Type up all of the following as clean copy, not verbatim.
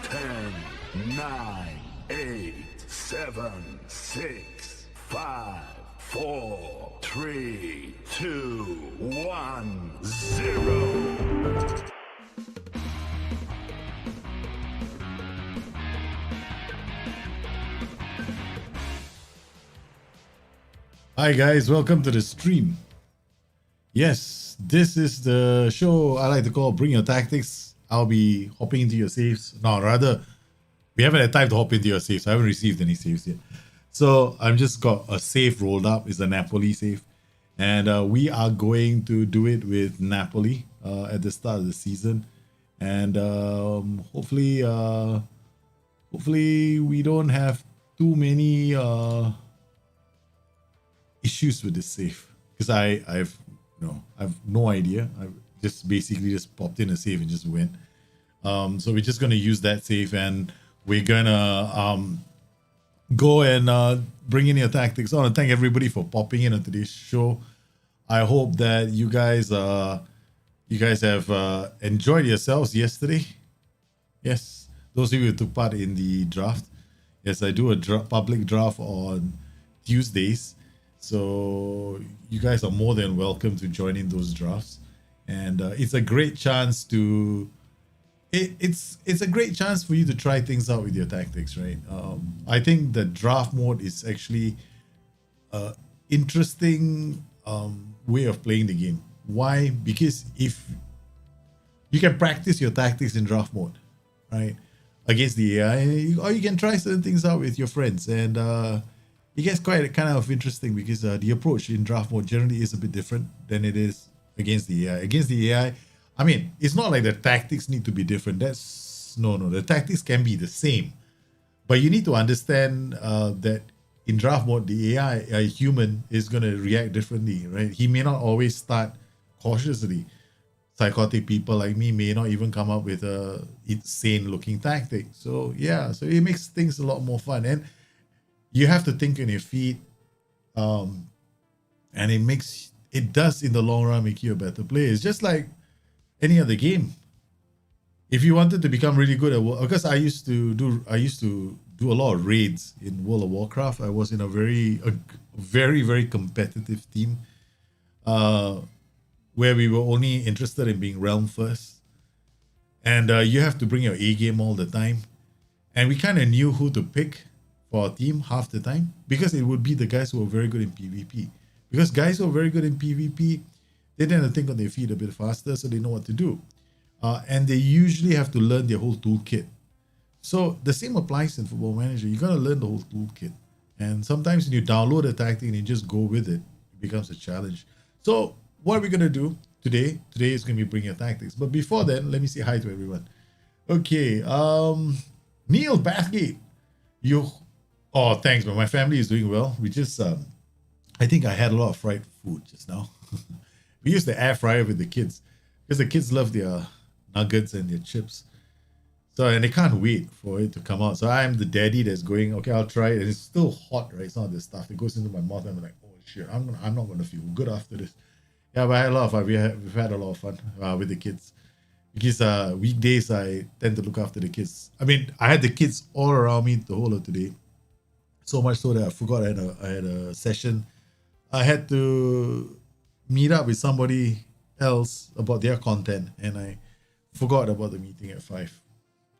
10, 9, 8, 7, 6, 5, 4, 3, 2, 1, 0. Hi guys, welcome to the stream. Yes, this is the show I like to call Bring Your Tactics. I'll be hopping into your saves. No, rather, we haven't had time to hop into your saves. I haven't received any saves yet. So I've just got a save rolled up. It's a Napoli save. And we are going to do it with Napoli at the start of the season. And hopefully we don't have too many issues with this save. Because I've no idea. I've just basically just popped in a save and just went. So we're just gonna use that save and we're gonna go and bring in your tactics. I want to thank everybody for popping in on today's show. I hope that you guys have enjoyed yourselves yesterday. Yes, those of you who took part in the draft. Yes, I do a public draft on Tuesdays. So you guys are more than welcome to join in those drafts. And it's a great chance to it's a great chance for you to try things out with your tactics, right? I think the draft mode is actually an interesting way of playing the game. Why? Because if you can practice your tactics in draft mode, right, against the AI, or you can try certain things out with your friends, and it gets quite kind of interesting because the approach in draft mode generally is a bit different than it is against the AI. Against the AI, I mean, it's not like the tactics need to be different. No. The tactics can be the same, but you need to understand that in draft mode, the AI, a human, is going to react differently, right? He may not always start cautiously. Psychotic people like me may not even come up with a insane-looking tactic. So yeah, so it makes things a lot more fun, and you have to think on your feet, and it does in the long run make you a better player. It's just like any other game. If you wanted to become really good at because I used to do a lot of raids in World of Warcraft. I was in a very very competitive team, where we were only interested in being realm first, and you have to bring your A game all the time, and we kind of knew who to pick for our team half the time because it would be the guys who were very good in PvP. Because guys who are very good in PvP, they tend to think on their feet a bit faster, so they know what to do. And they usually have to learn their whole toolkit. So the same applies in Football Manager. You got to learn the whole toolkit. And sometimes when you download a tactic and you just go with it, it becomes a challenge. So what are we going to do today? Today is going to be Bring Your Tactics. But before then, let me say hi to everyone. Okay, Neil Bathgate. Oh, thanks, man. My family is doing well. We just... I think I had a lot of fried food just now. We use the air fryer with the kids because the kids love their nuggets and their chips. So, and they can't wait for it to come out. So I'm the daddy that's going, okay, I'll try it. And it's still hot, right? It's not this stuff. It goes into my mouth. And I'm like, oh shit, I'm not going to feel good after this. Yeah, but I had a lot of fun. We've had a lot of fun with the kids. Because weekdays, I tend to look after the kids. I mean, I had the kids all around me the whole of today. So much so that I forgot I had a session. I had to meet up with somebody else about their content, and I forgot about the meeting at 5.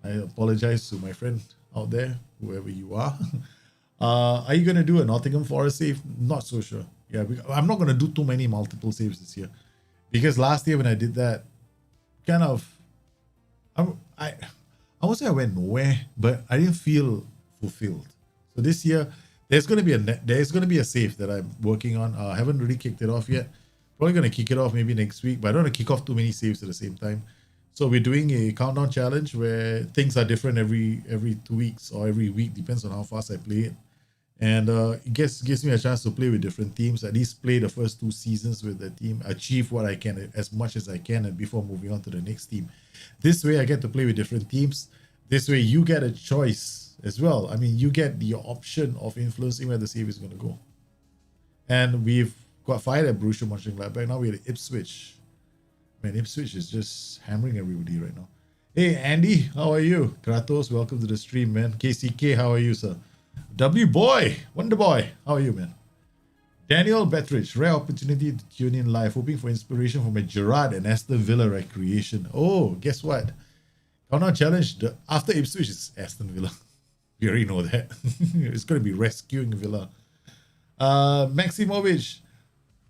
I apologize to my friend out there, whoever you are. Are you going to do a Nottingham Forest save? Not so sure. Yeah, I'm not going to do too many multiple saves this year because last year when I did that, kind of, I won't say I went nowhere, but I didn't feel fulfilled. So this year, there's going to be a save that I'm working on. I haven't really kicked it off yet. Probably going to kick it off maybe next week, but I don't want to kick off too many saves at the same time. So we're doing a countdown challenge where things are different every 2 weeks or every week, depends on how fast I play it. And it gives me a chance to play with different teams, at least play the first 2 seasons with the team, achieve what I can as much as I can, and before moving on to the next team. This way I get to play with different teams. This way you get a choice as well. I mean, you get the option of influencing where the save is going to go. And we've got fired at Borussia Mönchengladbach. Now we're at Ipswich. Man, Ipswich is just hammering everybody right now. Hey, Andy, how are you? Kratos, welcome to the stream, man. KCK, how are you, sir? W Boy, Wonder Boy, how are you, man? Daniel Bettridge, rare opportunity to tune in live, hoping for inspiration from a Gerrard and Aston Villa recreation. Oh, guess what? Countdown challenge after Ipswich is Aston Villa. We already know that. It's going to be rescuing Villa. Maximovic.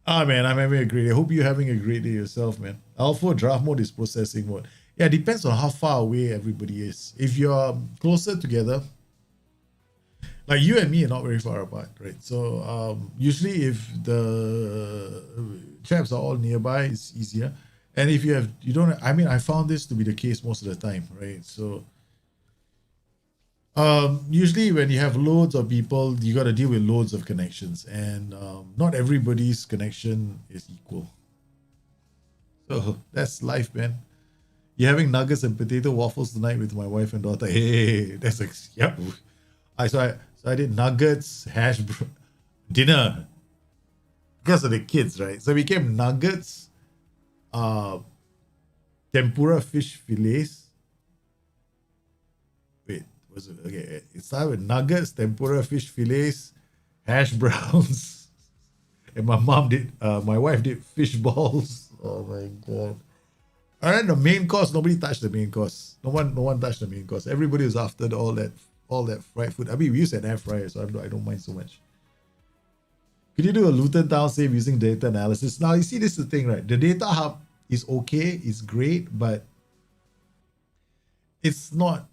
Man, I'm having a great day. I hope you're having a great day yourself, man. Alpha draft mode is processing mode. Yeah, it depends on how far away everybody is. If you're closer together, like you and me are not very far apart, right? So usually if the chaps are all nearby, it's easier. And if you don't, I mean, I found this to be the case most of the time, right? So usually when you have loads of people, you got to deal with loads of connections, and not everybody's connection is equal. So that's life, man. You're having nuggets and potato waffles tonight with my wife and daughter. Hey, that's like, yep. So I did nuggets, dinner because of the kids, right? So it became nuggets, tempura fish fillets. Wait, was it okay? It started with nuggets, tempura fish fillets, hash browns, and my wife did fish balls. Oh my god! And then the main course, nobody touched the main course. No one touched the main course. Everybody was after all that fried food. I mean, we use an air fryer, so I don't mind so much. Could you do a Luton Town save using data analysis? Now, you see, this is the thing, right? The data hub is okay, it's great, but it's not.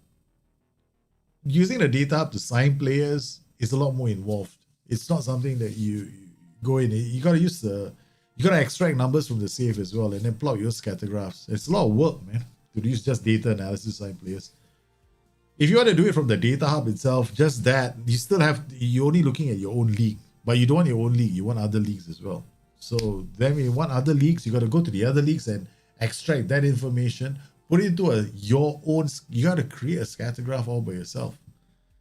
Using the data hub to sign players is a lot more involved. It's not something that you go in. You gotta extract numbers from the save as well, and then plot your scatter graphs. It's a lot of work, man, to use just data analysis to sign players. If you want to do it from the data hub itself, just that, you're only looking at your own league, but you don't want your own league, you want other leagues as well. So then when you want other leagues, you got to go to the other leagues and extract that information, put it into your own, you got to create a scatter graph all by yourself.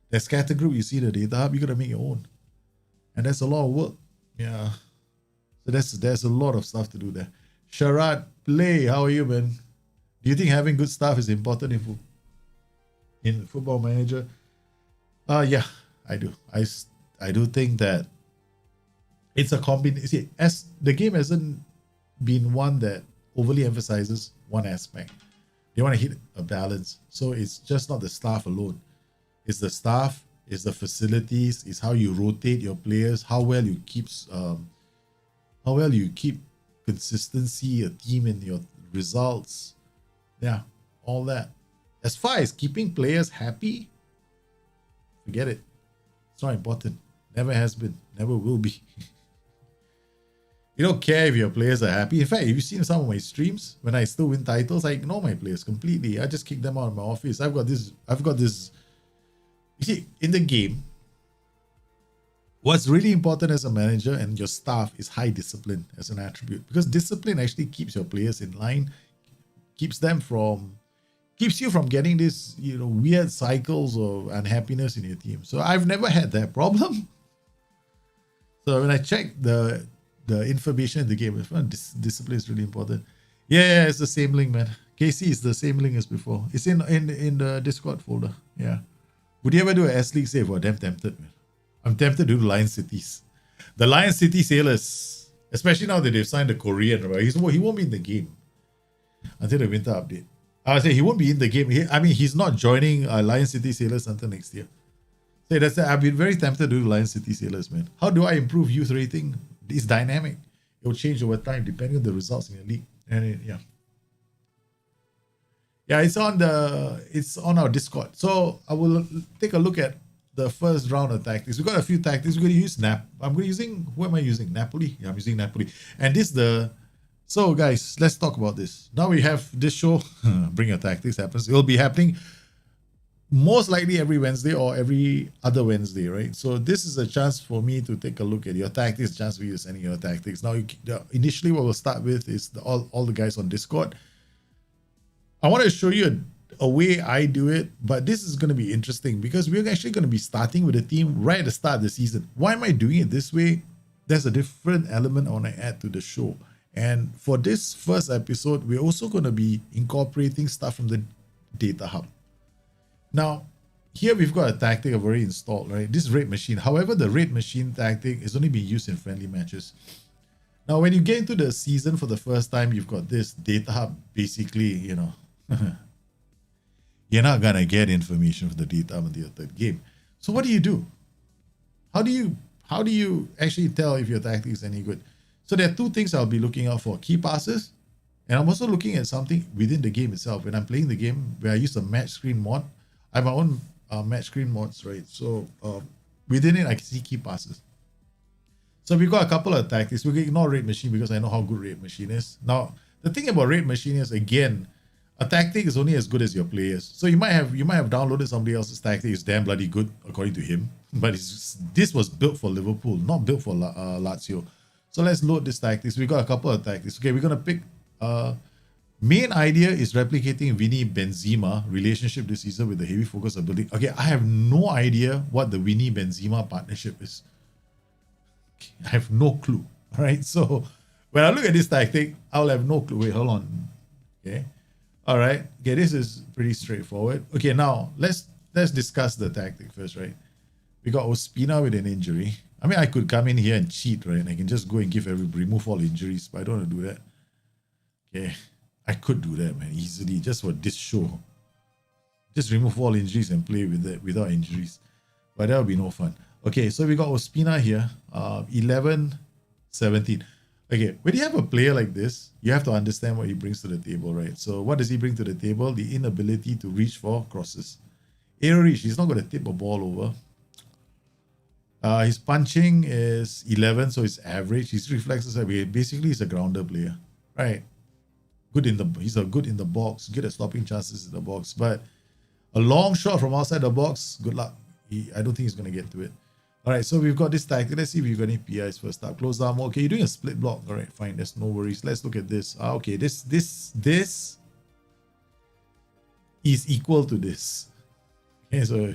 That scatter group you see in the data hub, you got to make your own. And that's a lot of work. Yeah. So there's a lot of stuff to do there. Sharad, play, how are you, man? Do you think having good stuff is important in Football Manager? Yeah, I do. I do think that it's a combination. See, as the game hasn't been one that overly emphasizes one aspect. They want to hit a balance. So it's just not the staff alone. It's the staff, it's the facilities, it's how you rotate your players, how well you keep consistency, a team in your results. Yeah, all that. As far as keeping players happy, forget it. It's not important. Never has been. Never will be. You don't care if your players are happy. In fact, if you've seen some of my streams, when I still win titles, I ignore my players completely. I just kick them out of my office. I've got this. You see, in the game, what's really important as a manager and your staff is high discipline as an attribute. Because discipline actually keeps your players in line, keeps you from getting this, weird cycles of unhappiness in your team. So I've never had that problem. So when I check the information in the game, discipline is really important. Yeah, it's the same link, man. KC is the same link as before. It's in the Discord folder. Yeah. Would you ever do an S League save? Well, damn tempted, man. I'm tempted to do Lion Cities. The Lion City Sailors, especially now that they've signed the Korean, right? He won't be in the game until the winter update. I would say he won't be in the game. He's not joining Lion City Sailors until next year. So that's it. I've been very tempted to do Lion City Sailors, man. How do I improve youth rating? It's dynamic. It will change over time depending on the results in the league. And it's on our Discord. So I will take a look at the first round of tactics. We've got a few tactics. We're going to use who am I using? Napoli. Yeah, I'm using Napoli. And this is So guys, let's talk about this. Now we have this show, Bring Your Tactics happens. It will be happening most likely every Wednesday or every other Wednesday, right? So this is a chance for me to take a look at your tactics, chance for you to send in your tactics. Now, initially what we'll start with is all the guys on Discord. I want to show you a way I do it, but this is going to be interesting because we're actually going to be starting with a team right at the start of the season. Why am I doing it this way? There's a different element I want to add to the show. And for this first episode, we're also going to be incorporating stuff from the data hub. Now, here we've got a tactic I've already installed, right? This raid machine. However, the raid machine tactic is only being used in friendly matches. Now, when you get into the season for the first time, you've got this data hub. Basically, you know, you're not going to get information from the data hub in the third game. So what do you do? How do you actually tell if your tactic is any good? So there are two things I'll be looking out for. Key passes. And I'm also looking at something within the game itself. When I'm playing the game, where I use a match screen mod, I have my own match screen mods, right? So within it, I can see key passes. So we've got a couple of tactics. We can ignore raid machine because I know how good raid machine is. Now, the thing about raid machine is, again, a tactic is only as good as your players. So you might have downloaded somebody else's tactic. It's damn bloody good according to him, but this was built for Liverpool, not built for Lazio. So let's load this tactics. We got a couple of tactics. Okay, we're gonna pick. Main idea is replicating Vinny Benzema relationship this season with the heavy focus of building. Okay, I have no idea what the Vinny Benzema partnership is. I have no clue. All right, so when I look at this tactic, I'll have no clue. Wait, hold on. Okay, all right. Okay, this is pretty straightforward. Okay, now let's discuss the tactic first, right? We got Ospina with an injury. I mean, I could come in here and cheat, right? And I can just go and remove all injuries, but I don't want to do that. Okay. I could do that, man, easily, just for this show. Just remove all injuries and play with it without injuries. But that would be no fun. Okay, so we got Ospina here, 11, 17. Okay, when you have a player like this, you have to understand what he brings to the table, right? So what does he bring to the table? The inability to reach for crosses. Aerial reach, he's not going to tip a ball over. His punching is 11, so it's average. His reflexes are basically he's a grounder player, right? He's a good in the box, good at stopping chances in the box, but a long shot from outside the box, good luck. I don't think he's going to get to it. All right, so we've got this tactic. Let's see if we've got any PIs first up. Close armor. Okay, you're doing a split block. All right, fine. There's no worries. Let's look at this. Okay, this is equal to this. Okay, so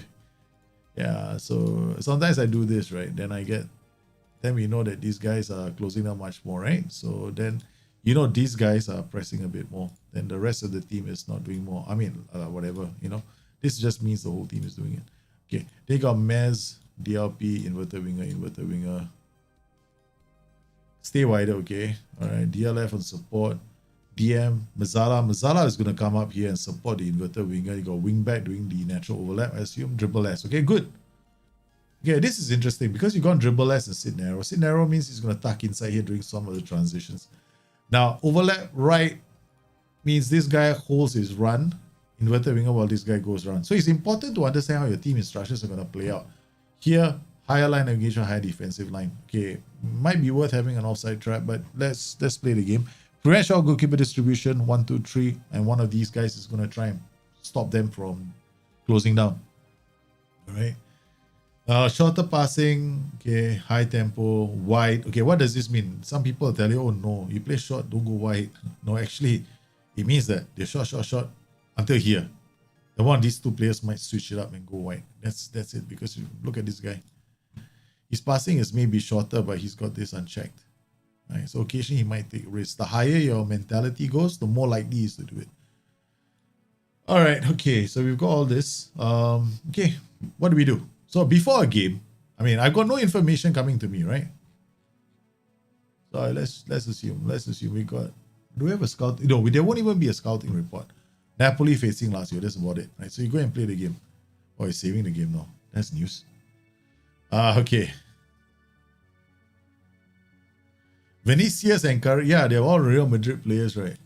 yeah, so sometimes I do this, right? Then we know that these guys are closing down much more, right? So then, you know, these guys are pressing a bit more, then the rest of the team is not doing more. I mean, whatever, you know, this just means the whole team is doing it. Okay, they got Mez, DLP, inverted winger. Stay wider, okay. All right, DLF on support. DM, Mazzala is going to come up here and support the inverted winger. You got wingback doing the natural overlap, I assume. Dribble less. Okay, good. Okay, this is interesting because you got dribble less and sit narrow. Sit narrow means he's going to tuck inside here doing some of the transitions. Now, overlap right means this guy holds his run, inverted winger, while this guy goes run. So it's important to understand how your team instructions are going to play out. Here, higher line of engagement, higher defensive line. Okay, might be worth having an offside trap, but let's play the game. Prevent shot goalkeeper distribution, 1, 2, 3, and one of these guys is going to try and stop them from closing down. All right. Shorter passing, okay, high tempo, wide. Okay, what does this mean? Some people tell you, oh no, you play short, don't go wide. No, actually, it means that they short until here. The one of these two players might switch it up and go wide. That's it, because you look at this guy. His passing is maybe shorter, but he's got this unchecked. Right? So occasionally he might take risks. The higher your mentality goes, the more likely he is to do it. All right, okay, so we've got all this. Okay, what do we do? So before a game, I mean, I've got no information coming to me, right? So let's assume we got. Do we have a scout? No, there won't even be a scouting report. Napoli facing Lazio. That's about it, right? So you go and play the game. Oh, you're saving the game now. That's news. Okay. Vinicius and Curry, yeah, they're all Real Madrid players, right?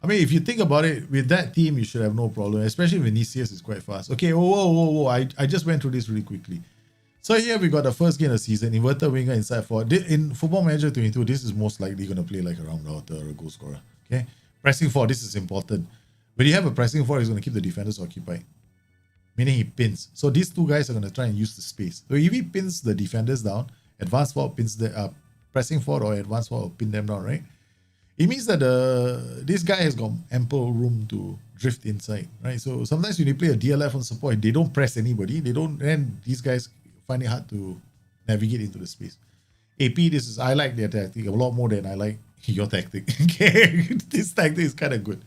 I mean, if you think about it, with that team, you should have no problem. Especially Vinicius is quite fast. Okay, whoa. I just went through this really quickly. So here we got the first game of the season, inverted winger inside forward. In Football Manager 22, this is most likely going to play like a round router or a goal scorer. Okay, pressing forward, this is important. When you have a pressing forward, he's going to keep the defenders occupied, meaning he pins. So these two guys are going to try and use the space. So if he pins the defenders down, advanced forward pins the pressing forward or advanced forward will pin them down, right? It means that this guy has got ample room to drift inside, right? So sometimes when you play a DLF on support, they don't press anybody. And these guys find it hard to navigate into the space. AP, I like their tactic a lot more than I like your tactic. Okay, this tactic is kind of good.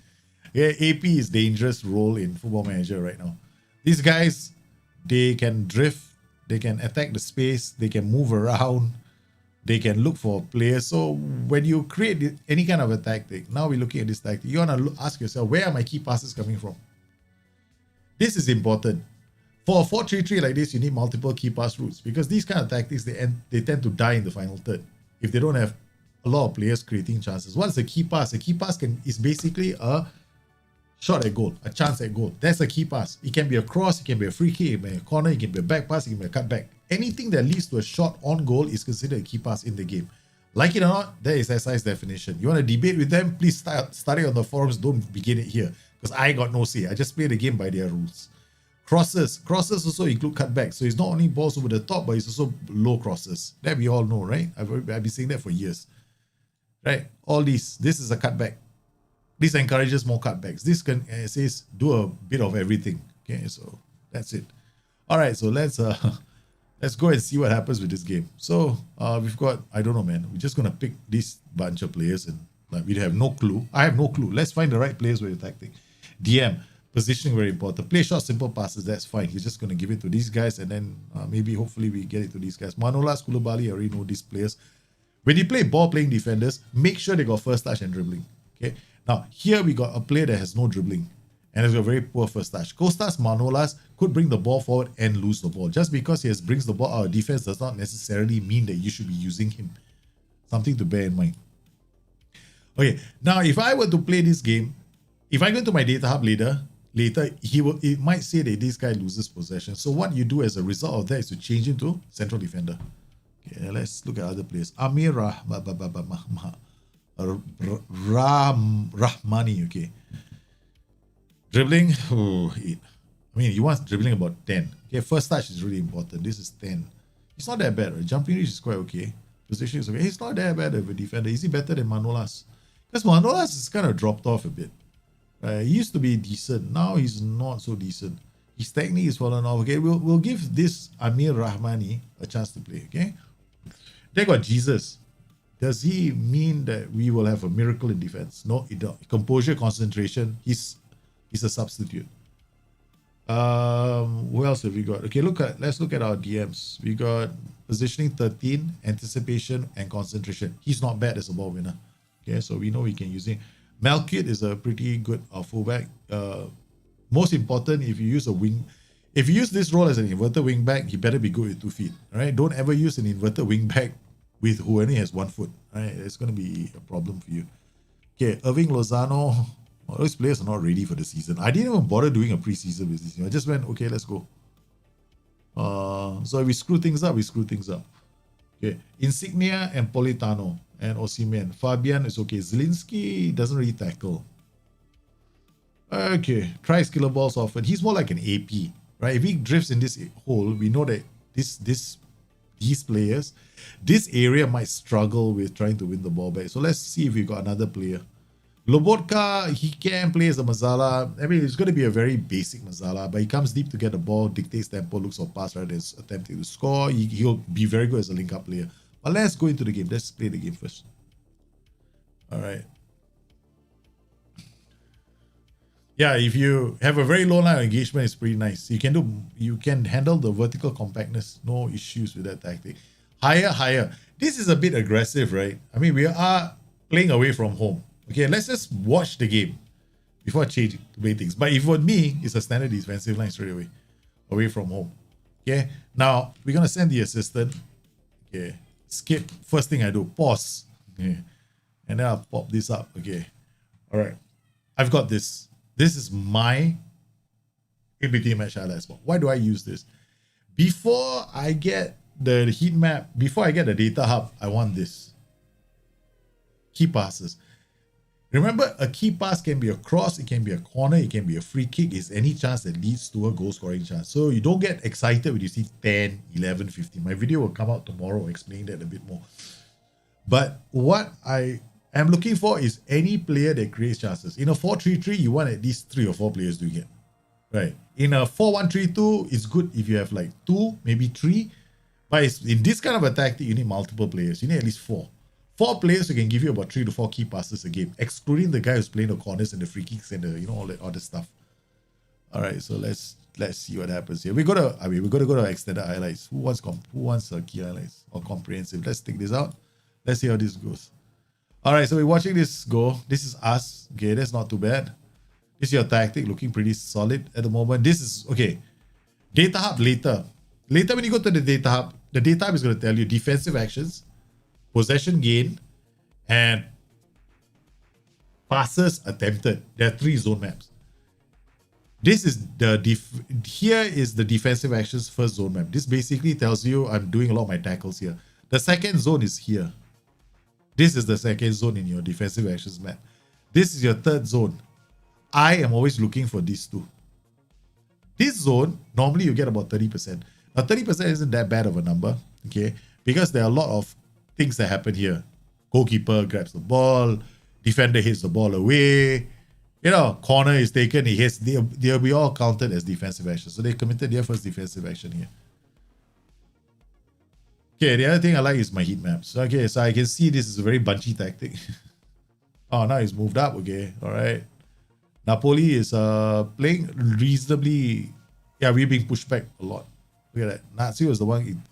Yeah, AP is dangerous role in Football Manager right now. These guys, they can drift, they can attack the space, they can move around, they can look for players. So when you create any kind of a tactic, now we're looking at this tactic, you want to ask yourself, where are my key passes coming from? This is important. For a 4-3-3 like this, you need multiple key pass routes because these kind of tactics, they tend to die in the final third if they don't have a lot of players creating chances. What's a key pass? A key pass is basically a shot at goal, a chance at goal. That's a key pass. It can be a cross, it can be a free kick, it can be a corner, it can be a back pass, it can be a cutback. Anything that leads to a shot on goal is considered a key pass in the game. Like it or not, that is SI's definition. You want to debate with them? Please study on the forums. Don't begin it here because I got no say. I just play the game by their rules. Crosses also include cutbacks. So it's not only balls over the top, but it's also low crosses. That we all know, right? I've been saying that for years. Right? All this is a cutback. This encourages more cutbacks. This says do a bit of everything. Okay, so that's it. All right, so let's go and see what happens with this game. So we've got, I don't know, man. We're just gonna pick this bunch of players and we have no clue. I have no clue. Let's find the right players with the tactic. DM. Positioning very important. Play short, simple passes. That's fine. He's just going to give it to these guys, and then maybe, hopefully, we get it to these guys. Manolas, Koulibaly, I already know these players. When you play ball-playing defenders, make sure they got first touch and dribbling. Okay. Now here we got a player that has no dribbling and has got very poor first touch. Costas Manolas could bring the ball forward and lose the ball. Just because he brings the ball out of defense does not necessarily mean that you should be using him. Something to bear in mind. Okay. Now, if I were to play this game, if I go into my data hub later, it might say that this guy loses possession. So what you do as a result of that is to change him to central defender. Okay, let's look at other players. Amir Rahmani. Okay, dribbling. Oh, 8. I mean, you want dribbling about 10. Okay, first touch is really important. This is 10. It's not that bad. Right? Jumping reach is quite okay. Position is okay. He's not that bad of a defender. Is he better than Manolas? Because Manolas is kind of dropped off a bit. He used to be decent. Now he's not so decent. His technique is fallen off. Okay, we'll give this Amir Rahmani a chance to play. Okay, they got Jesus. Does he mean that we will have a miracle in defense? No, it don't. Composure, concentration. He's a substitute. Who else have we got? Okay, let's look at our DMs. We got positioning 13, anticipation, and concentration. He's not bad as a ball winner. Okay, so we know we can use him. Malkit is a pretty good fullback. Most important, if you use this role as an inverted wing back, he better be good with 2 feet. All right, don't ever use an inverted wing back with who only has 1 foot. All right, it's going to be a problem for you. Okay, Irving Lozano. Well, those players are not ready for the season. I didn't even bother doing a preseason with this team. I just went, okay, let's go. So if we screw things up, we screw things up. Okay, Insignia and Politano and Osimhen. Fabian is okay. Zielinski doesn't really tackle. Okay, try skiller balls often. He's more like an AP, right? If he drifts in this hole, we know that these players, this area might struggle with trying to win the ball back. So let's see if we got another player. Lobotka, he can play as a Mazala. I mean, it's going to be a very basic Mazala, but he comes deep to get the ball, dictates tempo, looks for pass rather than attempting to score. He'll be very good as a link-up player. But let's go into the game. Let's play the game first. All right. Yeah, if you have a very low line of engagement, it's pretty nice. You can handle the vertical compactness. No issues with that tactic. Higher. This is a bit aggressive, right? I mean, we are playing away from home. Okay, let's just watch the game before changing the way things. But if for me, it's a standard defensive line straight away from home. Okay, now we're gonna send the assistant. Okay, skip. First thing I do, pause. Okay, and then I'll pop this up. Okay, all right. I've got this. This is my in-between match highlights. But why do I use this? Before I get the heat map, before I get the data hub, I want this. Key passes. Remember, a key pass can be a cross, it can be a corner, it can be a free kick. It's any chance that leads to a goal scoring chance. So you don't get excited when you see 10, 11, 15. My video will come out tomorrow explaining that a bit more. But what I am looking for is any player that creates chances. In a 4-3-3, you want at least 3 or 4 players doing it. Right. In a 4-1-3-2, it's good if you have like 2, maybe 3. But in this kind of a tactic, you need multiple players. You need at least 4. 4 players who can give you about 3 to 4 key passes a game, excluding the guy who's playing the corners and the free kicks and the, all that other stuff. All right, so let's see what happens here. We're gonna go to extended highlights. Who wants key highlights or comprehensive? Let's take this out. Let's see how this goes. All right, so we're watching this go. This is us. Okay, that's not too bad. This is your tactic, looking pretty solid at the moment. This is okay. Data hub later. Later, when you go to the data hub is going to tell you defensive actions, possession gain, and passes attempted. There are 3 zone maps. This is here is the defensive actions first zone map. This basically tells you I'm doing a lot of my tackles here. The second zone is here. This is the second zone in your defensive actions map. This is your third zone. I am always looking for these 2. This zone, normally you get about 30%. Now 30% isn't that bad of a number, okay? Because there are a lot of things that happen here. Goalkeeper grabs the ball, defender hits the ball away, corner is taken, he hits, they'll be all counted as defensive action. So they committed their first defensive action here. Okay, the other thing I like is my heat maps. Okay, so I can see this is a very bunchy tactic. Oh, now he's moved up, okay, all right. Napoli is playing reasonably, yeah, we're being pushed back a lot. Look at that. Lazio is the one.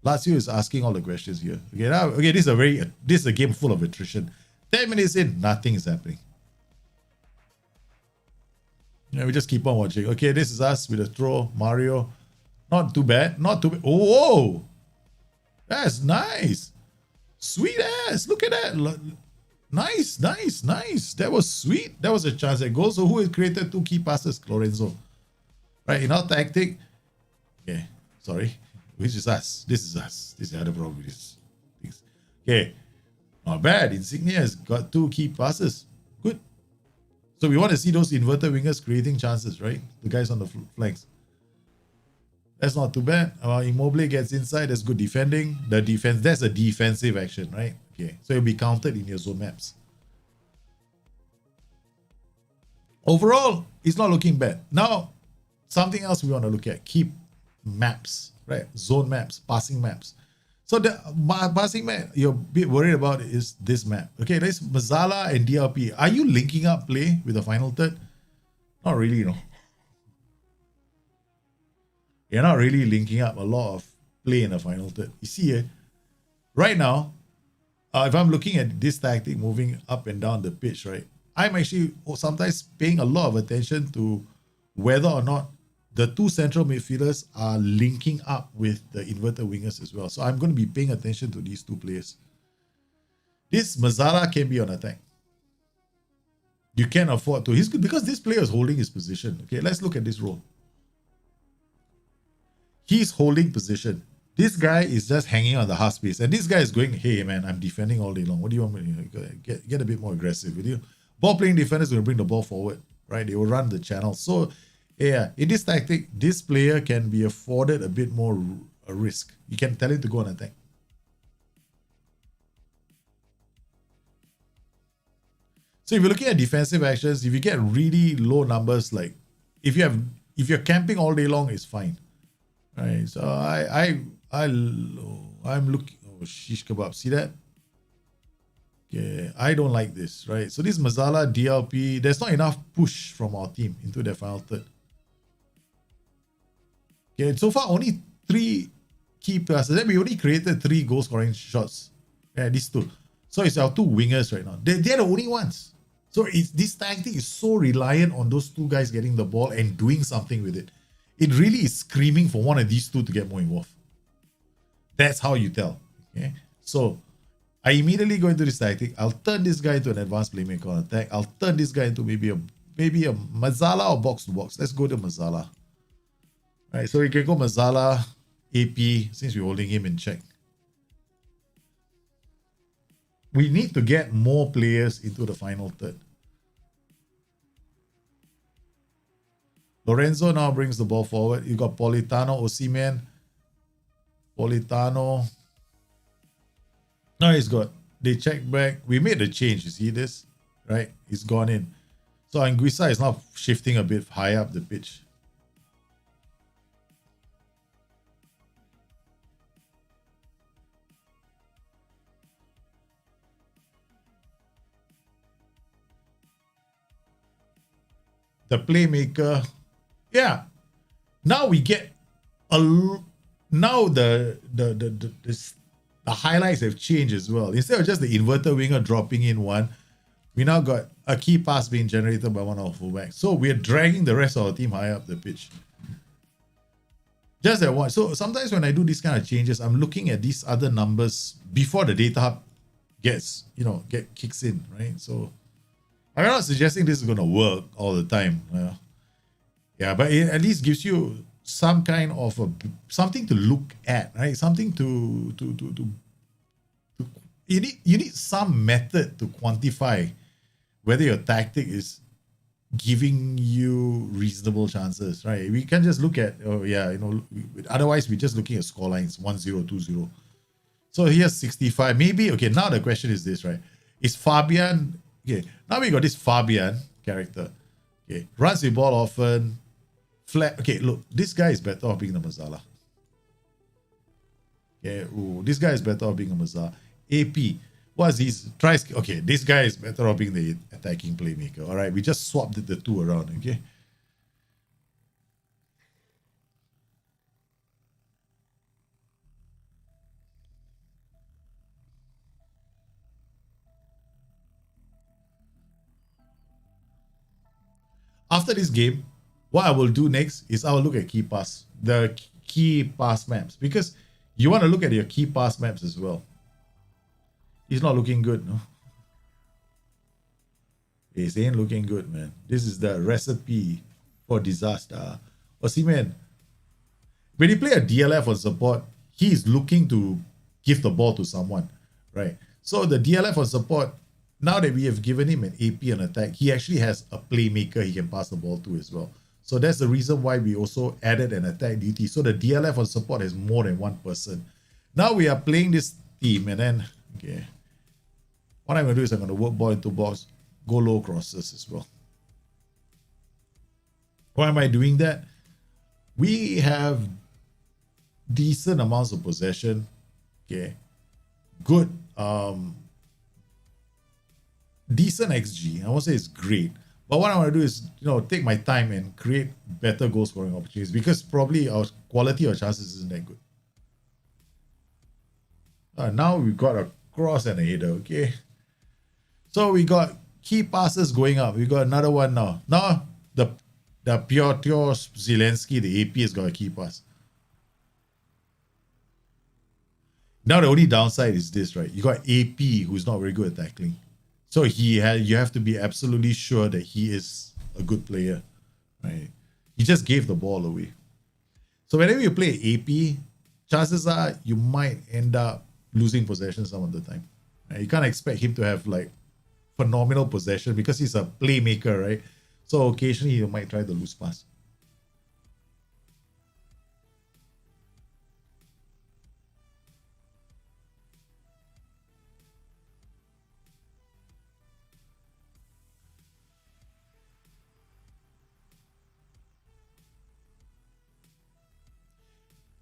Lazio is asking all the questions here. Okay, now, this is a game full of attrition. 10 minutes in, nothing is happening. Yeah, we just keep on watching. Okay, this is us with a throw. Mario. Not too bad. Not too bad. Oh, whoa. That's nice. Sweet ass. Look at that. Nice, nice, nice. That was sweet. That was a chance at goal. So who has created 2 key passes? Lorenzo. Right, in our tactic. Okay, sorry. Which is us. This is us. This is the other problem with this. Okay, not bad. Insignia has got 2 key passes. Good. So we want to see those inverted wingers creating chances, right? The guys on the flanks. That's not too bad. Immobile gets inside. That's good defending. The defense, that's a defensive action, right? Okay, so it'll be counted in your zone maps. Overall, it's not looking bad. Now, something else we want to look at. Keep maps, right? Zone maps, passing maps. So the passing map you're a bit worried about is this map. Okay, there's Mazzala and DLP. Are you linking up play with the final third? Not really, no. You're not really linking up a lot of play in the final third. You see here, right now, if I'm looking at this tactic moving up and down the pitch, right, I'm actually sometimes paying a lot of attention to whether or not the 2 central midfielders are linking up with the inverted wingers as well. So I'm going to be paying attention to these 2 players. This Mazzala can be on attack. You can't afford to. He's good because this player is holding his position. Okay, let's look at this role. He's holding position. This guy is just hanging on the half space. And this guy is going, hey man, I'm defending all day long. What do you want me to get a bit more aggressive with you? Ball playing defenders will bring the ball forward, right? They will run the channel. So yeah, in this tactic, this player can be afforded a bit more a risk. You can tell him to go on attack. So if you're looking at defensive actions, if you get really low numbers, like if you're camping all day long, it's fine. Right. So I'm looking. Oh, shish kebab. See that? Okay. I don't like this. Right. So this Mazzala, DLP. There's not enough push from our team into the final third. Okay. So far, only 3 key passes. Then we only created 3 goal scoring shots. Yeah, these 2. So it's our 2 wingers right now. They're the only ones. So this tactic is so reliant on those 2 guys getting the ball and doing something with it. It really is screaming for one of these 2 to get more involved. That's how you tell. Okay. So I immediately go into this tactic. I'll turn this guy into an advanced playmaker on attack. I'll turn this guy into maybe a Mazzala or box to box. Let's go to Mazzala. Alright, so we can go Mazala, AP, since we're holding him in check. We need to get more players into the final third. Lorenzo now brings the ball forward. You got Politano, Osimhen. Politano. Now he's got, they check back. We made the change, you see this? Right? He's gone in. So Anguissa is now shifting a bit higher up the pitch. The playmaker. Yeah. Now we get a now the highlights have changed as well. Instead of just the inverted winger dropping in one, we now got a key pass being generated by one of our fullbacks. So we're dragging the rest of our team higher up the pitch. Just that one. So sometimes when I do these kind of changes, I'm looking at these other numbers before the data hub kicks in, right? So I'm not suggesting this is going to work all the time. Yeah, but it at least gives you some kind of something to look at, right? Something to you need some method to quantify whether your tactic is giving you reasonable chances, right? We can't just look at, otherwise we're just looking at score lines 1-0, 2-0. So here's 65. Maybe, okay, now the question is this, right? Is Fabian, okay, now we got this Fabian character. Okay, runs the ball often, flat. Okay, look, this guy is better off being the Mazala. Okay, this guy is better off being a Mazala. AP, what's his tries? Okay, this guy is better off being the attacking playmaker. All right, we just swapped the two around. Okay. After this game, what I will do next is I will look at the key pass maps, because you want to look at your key pass maps as well. He's not looking good, no? He ain't looking good, man. This is the recipe for disaster. Osimhen, when you play a DLF on support, he is looking to give the ball to someone, right? So the DLF on support, now that we have given him an AP on attack, he actually has a playmaker he can pass the ball to as well. So that's the reason why we also added an attack duty. So the DLF on support has more than one person. Now we are playing this team, and then, okay, what I'm going to do is I'm going to work ball into box, go low crosses as well. Why am I doing that? We have decent amounts of possession. Okay. Good. Decent XG. I won't say it's great. But what I want to do is, take my time and create better goal scoring opportunities, because probably our quality of chances isn't that good. Now we've got a cross and a header, okay? So we got key passes going up. We got another one now. Now the Piotr Zelensky, the AP, has got a key pass. Now the only downside is this, right? You got AP, who's not very good at tackling. So you have to be absolutely sure that he is a good player, right? He just gave the ball away. So whenever you play AP, chances are you might end up losing possession some of the time. Right? You can't expect him to have like phenomenal possession because he's a playmaker, right? So occasionally you might try the loose pass.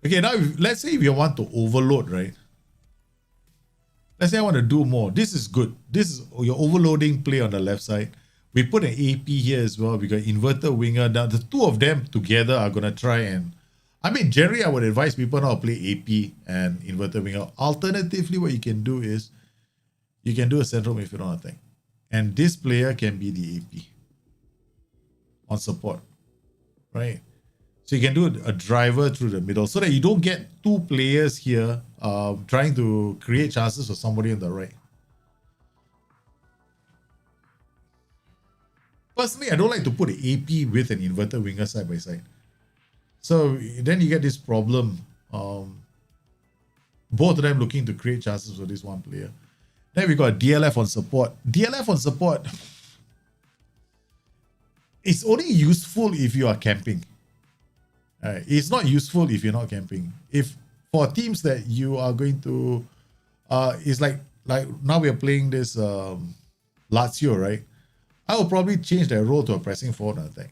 Okay, now let's say if you want to overload, right? Let's say I want to do more. This is good. This is your overloading play on the left side. We put an AP here as well. We got inverted winger. Now the two of them together are going to try and... generally I would advise people now to play AP and inverted winger. Alternatively, what you can do is you can do a central midfield on attack. And this player can be the AP on support, right? So you can do a driver through the middle so that you don't get two players here trying to create chances for somebody on the right. Personally, I don't like to put an AP with an inverted winger side by side. So then you get this problem. Both of them looking to create chances for this one player. Then we got DLF on support. DLF on support, it's only useful if you are camping. It's not useful if you're not camping. If for teams that you are going to, it's like now we are playing this Lazio, right? I will probably change their role to a pressing forward attack.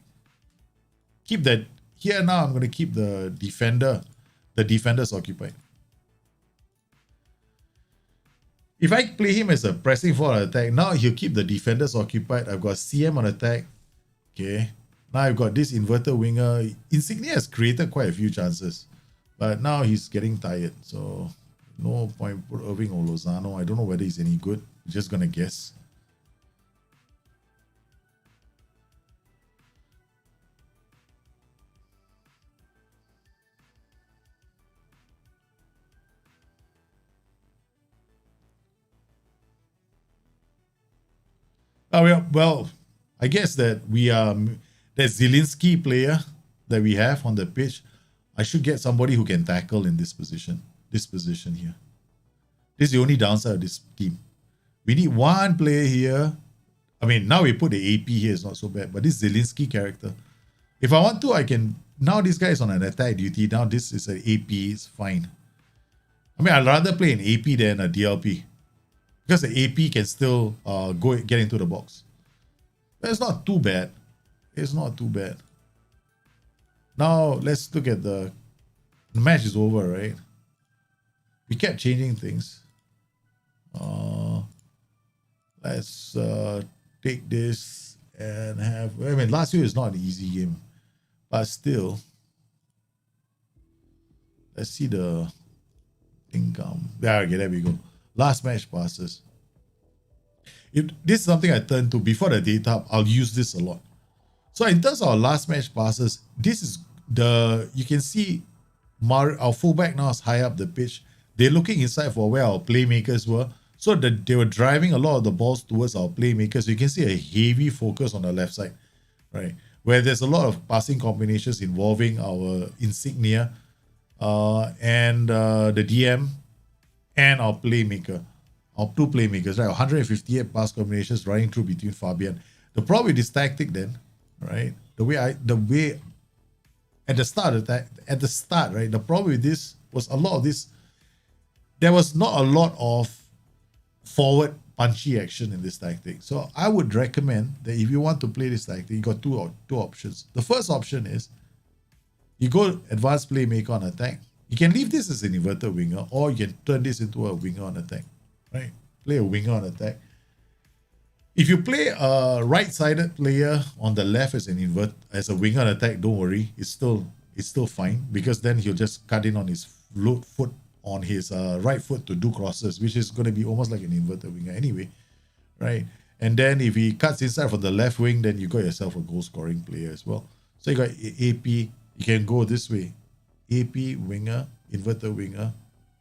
Keep that here now. I'm going to keep the defenders occupied. If I play him as a pressing forward attack, now he'll keep the defenders occupied. I've got CM on attack. Okay. Now I've got this inverted winger. Insigne has created quite a few chances, but now he's getting tired. So no point put Irving or Lozano. I don't know whether he's any good. I'm just gonna guess. Well, I guess that we are that Zielinski player that we have on the pitch. I should get somebody who can tackle in this position. This position here. This is the only downside of this team. We need one player here. I mean, now we put the AP here, it's not so bad. But this Zielinski character, if I want to, I can. Now this guy is on an attack duty. Now this is an AP. It's fine. I mean, I'd rather play an AP than a DLP. Because the AP can still get into the box. But it's not too bad. It's not too bad. Now let's look at the match is over, right? We kept changing things. Let's take this and have. I mean, last year is not an easy game, but still. Let's see the income. Yeah, okay, there we go. Last match passes. This is something I turn to before the data hub. I'll use this a lot. So in terms of our last match passes, this is you can see our fullback now is high up the pitch. They're looking inside for where our playmakers were. So they were driving a lot of the balls towards our playmakers. You can see a heavy focus on the left side, right? Where there's a lot of passing combinations involving our Insignia and the DM and our playmaker. Our two playmakers, right? 158 pass combinations running through between Fabian. The problem with this tactic then, right? The way at the start, right? The problem with this was a lot of this. There was not a lot of forward punchy action in this tactic. So I would recommend that if you want to play this tactic, you got two options. The first option is you go advanced playmaker on attack. You can leave this as an inverted winger, or you can turn this into a winger on attack. Right? Play a winger on attack. If you play a right-sided player on the left as a winger on attack, don't worry, it's still fine, because then he'll just cut in on his foot on his right foot to do crosses, which is going to be almost like an inverted winger anyway, right? And then if he cuts inside from the left wing, then you got yourself a goal-scoring player as well. So you got AP. You can go this way, AP winger, inverted winger,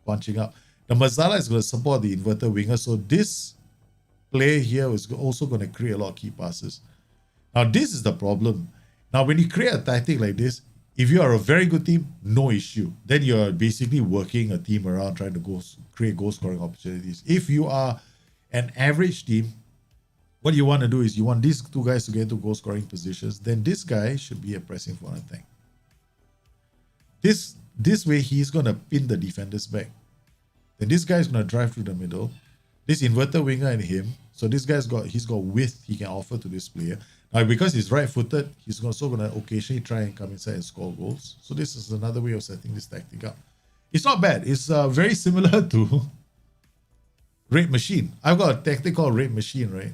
punching up. The Mazzala is going to support the inverted winger, so this play here is also going to create a lot of key passes. Now, this is the problem. Now, when you create a tactic like this, if you are a very good team, no issue. Then you're basically working a team around trying to create goal-scoring opportunities. If you are an average team, what you want to do is you want these two guys to get into goal-scoring positions. Then this guy should be a pressing for an attack. This way, he's going to pin the defenders back. Then this guy is going to drive through the middle. This inverted winger and him. So this guy's got width he can offer to this player. Now, because he's right-footed, he's also going to occasionally try and come inside and score goals. So this is another way of setting this tactic up. It's not bad. It's very similar to Raid Machine. I've got a tactic called Raid Machine, right?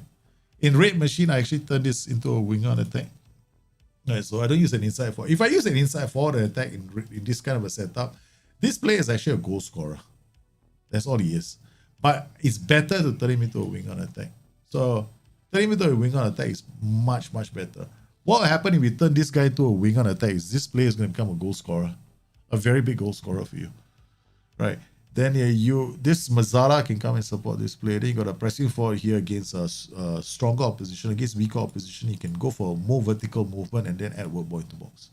In Raid Machine, I actually turn this into a winger on attack. Right, so I don't use an inside forward. If I use an inside forward attack in this kind of a setup, this player is actually a goal scorer. That's all he is. But it's better to turn him into a winger on attack. So turn him into a winger on attack is much, much better. What will happen if we turn this guy to a winger on attack is this player is going to become a goal scorer. A very big goal scorer for you. Right. Then this Mazzara can come and support this player. Then you got a pressing forward here against a stronger opposition. Against weaker opposition, you can go for more vertical movement and then add work ball into box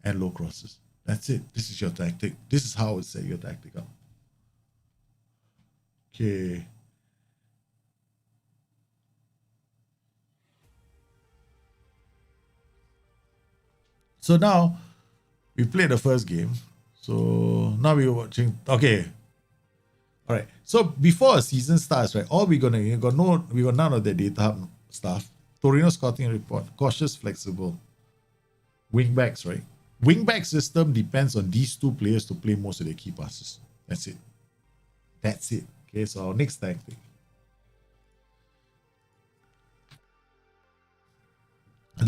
and low crosses. That's it. This is your tactic. This is how I would set your tactic up. Okay. So now we played the first game. So now we're watching. Okay. All right. So before a season starts, right? All we got none of the data hub stuff. Torino scouting report. Cautious, flexible. Wingbacks, right? Wingback system depends on these two players to play most of their key passes. That's it. That's it. Okay, so our next tactic.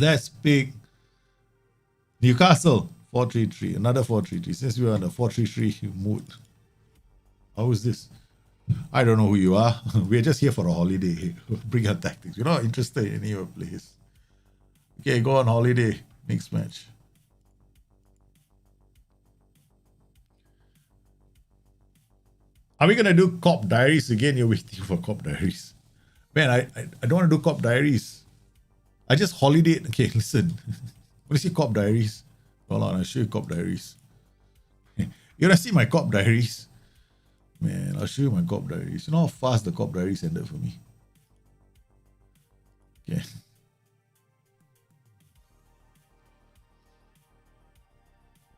Let's pick Newcastle 4-3-3. Another 4-3-3. Since we are on the 4-3-3 mood. How is this? I don't know who you are. We're just here for a holiday. Bring our tactics. We're not interested in any of your players. Okay, go on holiday. Next match. Are we gonna do Cop Diaries again? You're waiting for Cop Diaries. Man, I don't want to do Cop Diaries. I just holidayed. Okay, listen. What is it, Cop Diaries? Hold on, I'll show you Cop Diaries. You wanna see my Cop Diaries? Man, I'll show you my Cop Diaries. You know how fast the Cop Diaries ended for me? Okay.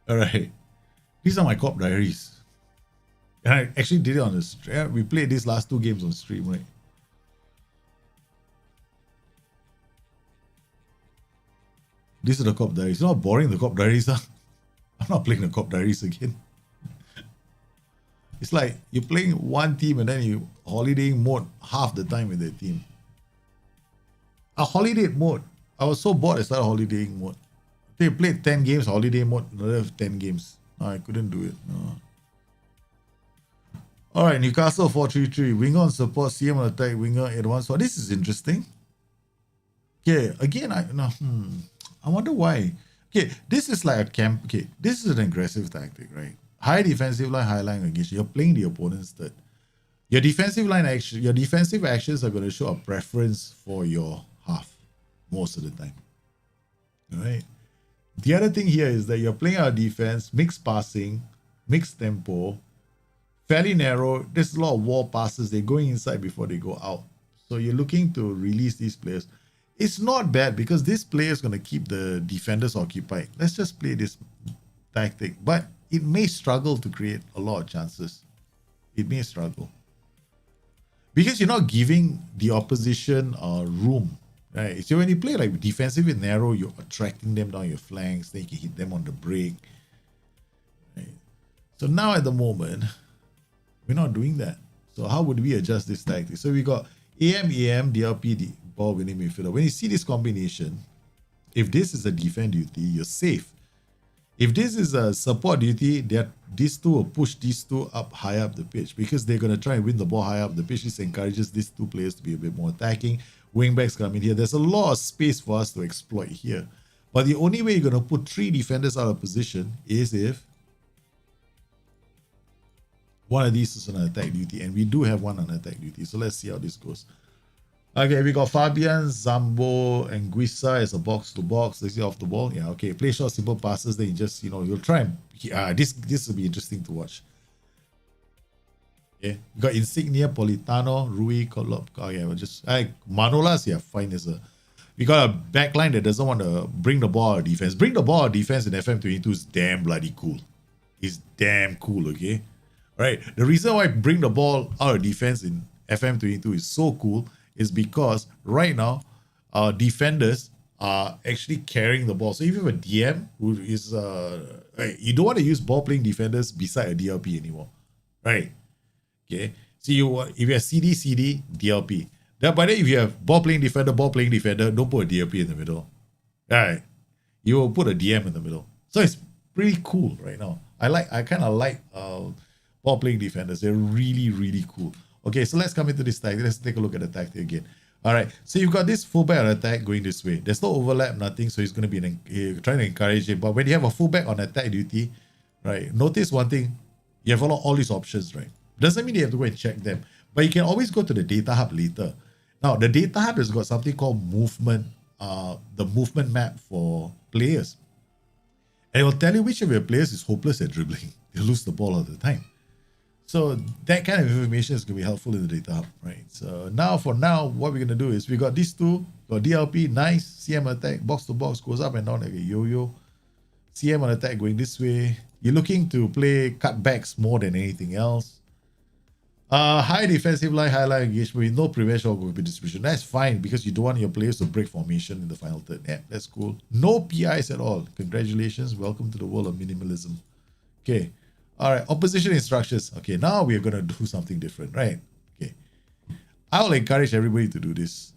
Alright. These are my Cop Diaries. And I actually did it on the stream. We played these last two games on stream, right? These are the Cop Diaries. You know how boring the Cop Diaries are? I'm not playing the Cop Diaries again. It's like you're playing one team and then you holidaying mode half the time with the team. A holiday mode. I was so bored I started holidaying mode. They played 10 games, holiday mode, another 10 games. No, I couldn't do it. No. Alright, Newcastle 4-3-3. Winger on support, CM on attack, winger 8-1. So this is interesting. Okay, again, I wonder why. Okay, this is like a camp. Okay, this is an aggressive tactic, right? High defensive line, high line engagement. You're playing the opponent's third. Your defensive line action, your defensive actions are going to show a preference for your half most of the time. Alright. The other thing here is that you're playing our defense, mixed passing, mixed tempo, fairly narrow. There's a lot of wall passes. They're going inside before they go out. So you're looking to release these players. It's not bad because this player is going to keep the defenders occupied. Let's just play this tactic. But it may struggle to create a lot of chances. It may struggle. Because you're not giving the opposition room. Right? So when you play like defensive and narrow, you're attracting them down your flanks. Then you can hit them on the break. Right? So now at the moment, we're not doing that. So how would we adjust this tactic? So we got AM, DLP, ball winning midfielder. When you see this combination, if this is a defend duty, you're safe. If this is a support duty, these two will push these two up high up the pitch because they're going to try and win the ball high up the pitch. This encourages these two players to be a bit more attacking. Wingbacks come in here. There's a lot of space for us to exploit here. But the only way you're going to put three defenders out of position is if one of these is on attack duty. And we do have one on attack duty. So let's see how this goes. Okay, we got Fabian, Zambo, and Guisa as a box-to-box. Let's see off the ball. Yeah, okay. Play short, simple passes. Then you just, you'll try and... this will be interesting to watch. Okay. We got Insignia, Politano, Rui, Kolop. Okay, we'll just... Manolas, yeah, fine as a... We got a backline that doesn't want to bring the ball out of defense. Bring the ball out of defense in FM22 is damn bloody cool. It's damn cool, okay? All right. The reason why bring the ball out of defense in FM22 is so cool is because right now our defenders are actually carrying the ball. So if you have a DM who is you don't want to use ball playing defenders beside a DLP anymore, right? Okay. So if you have CD, DLP. But then if you have ball playing defender, don't put a DLP in the middle. All right. You will put a DM in the middle. So it's pretty cool right now. I kind of like ball playing defenders. They're really, really cool. Okay, so let's come into this tactic. Let's take a look at the tactic again. All right, so you've got this fullback on attack going this way. There's no overlap, nothing, so he's going to be trying to encourage him. But when you have a fullback on attack duty, right, notice one thing. You have all these options, right? Doesn't mean you have to go and check them. But you can always go to the data hub later. Now, the data hub has got something called movement, the movement map for players. And it will tell you which of your players is hopeless at dribbling. They lose the ball all the time. So that kind of information is going to be helpful in the data hub, right? So now, for now, what we're going to do is we got these two, got DLP, nice, CM attack, box to box, goes up and down like a yo-yo. CM on attack going this way. You're looking to play cutbacks more than anything else. High defensive line, high line engagement with no prevention or goalkeeper distribution. That's fine because you don't want your players to break formation in the final third. Yeah, that's cool. No PIs at all. Congratulations. Welcome to the world of minimalism. Okay. All right. Opposition instructions. Okay. Now we are going to do something different, right? Okay. I will encourage everybody to do this.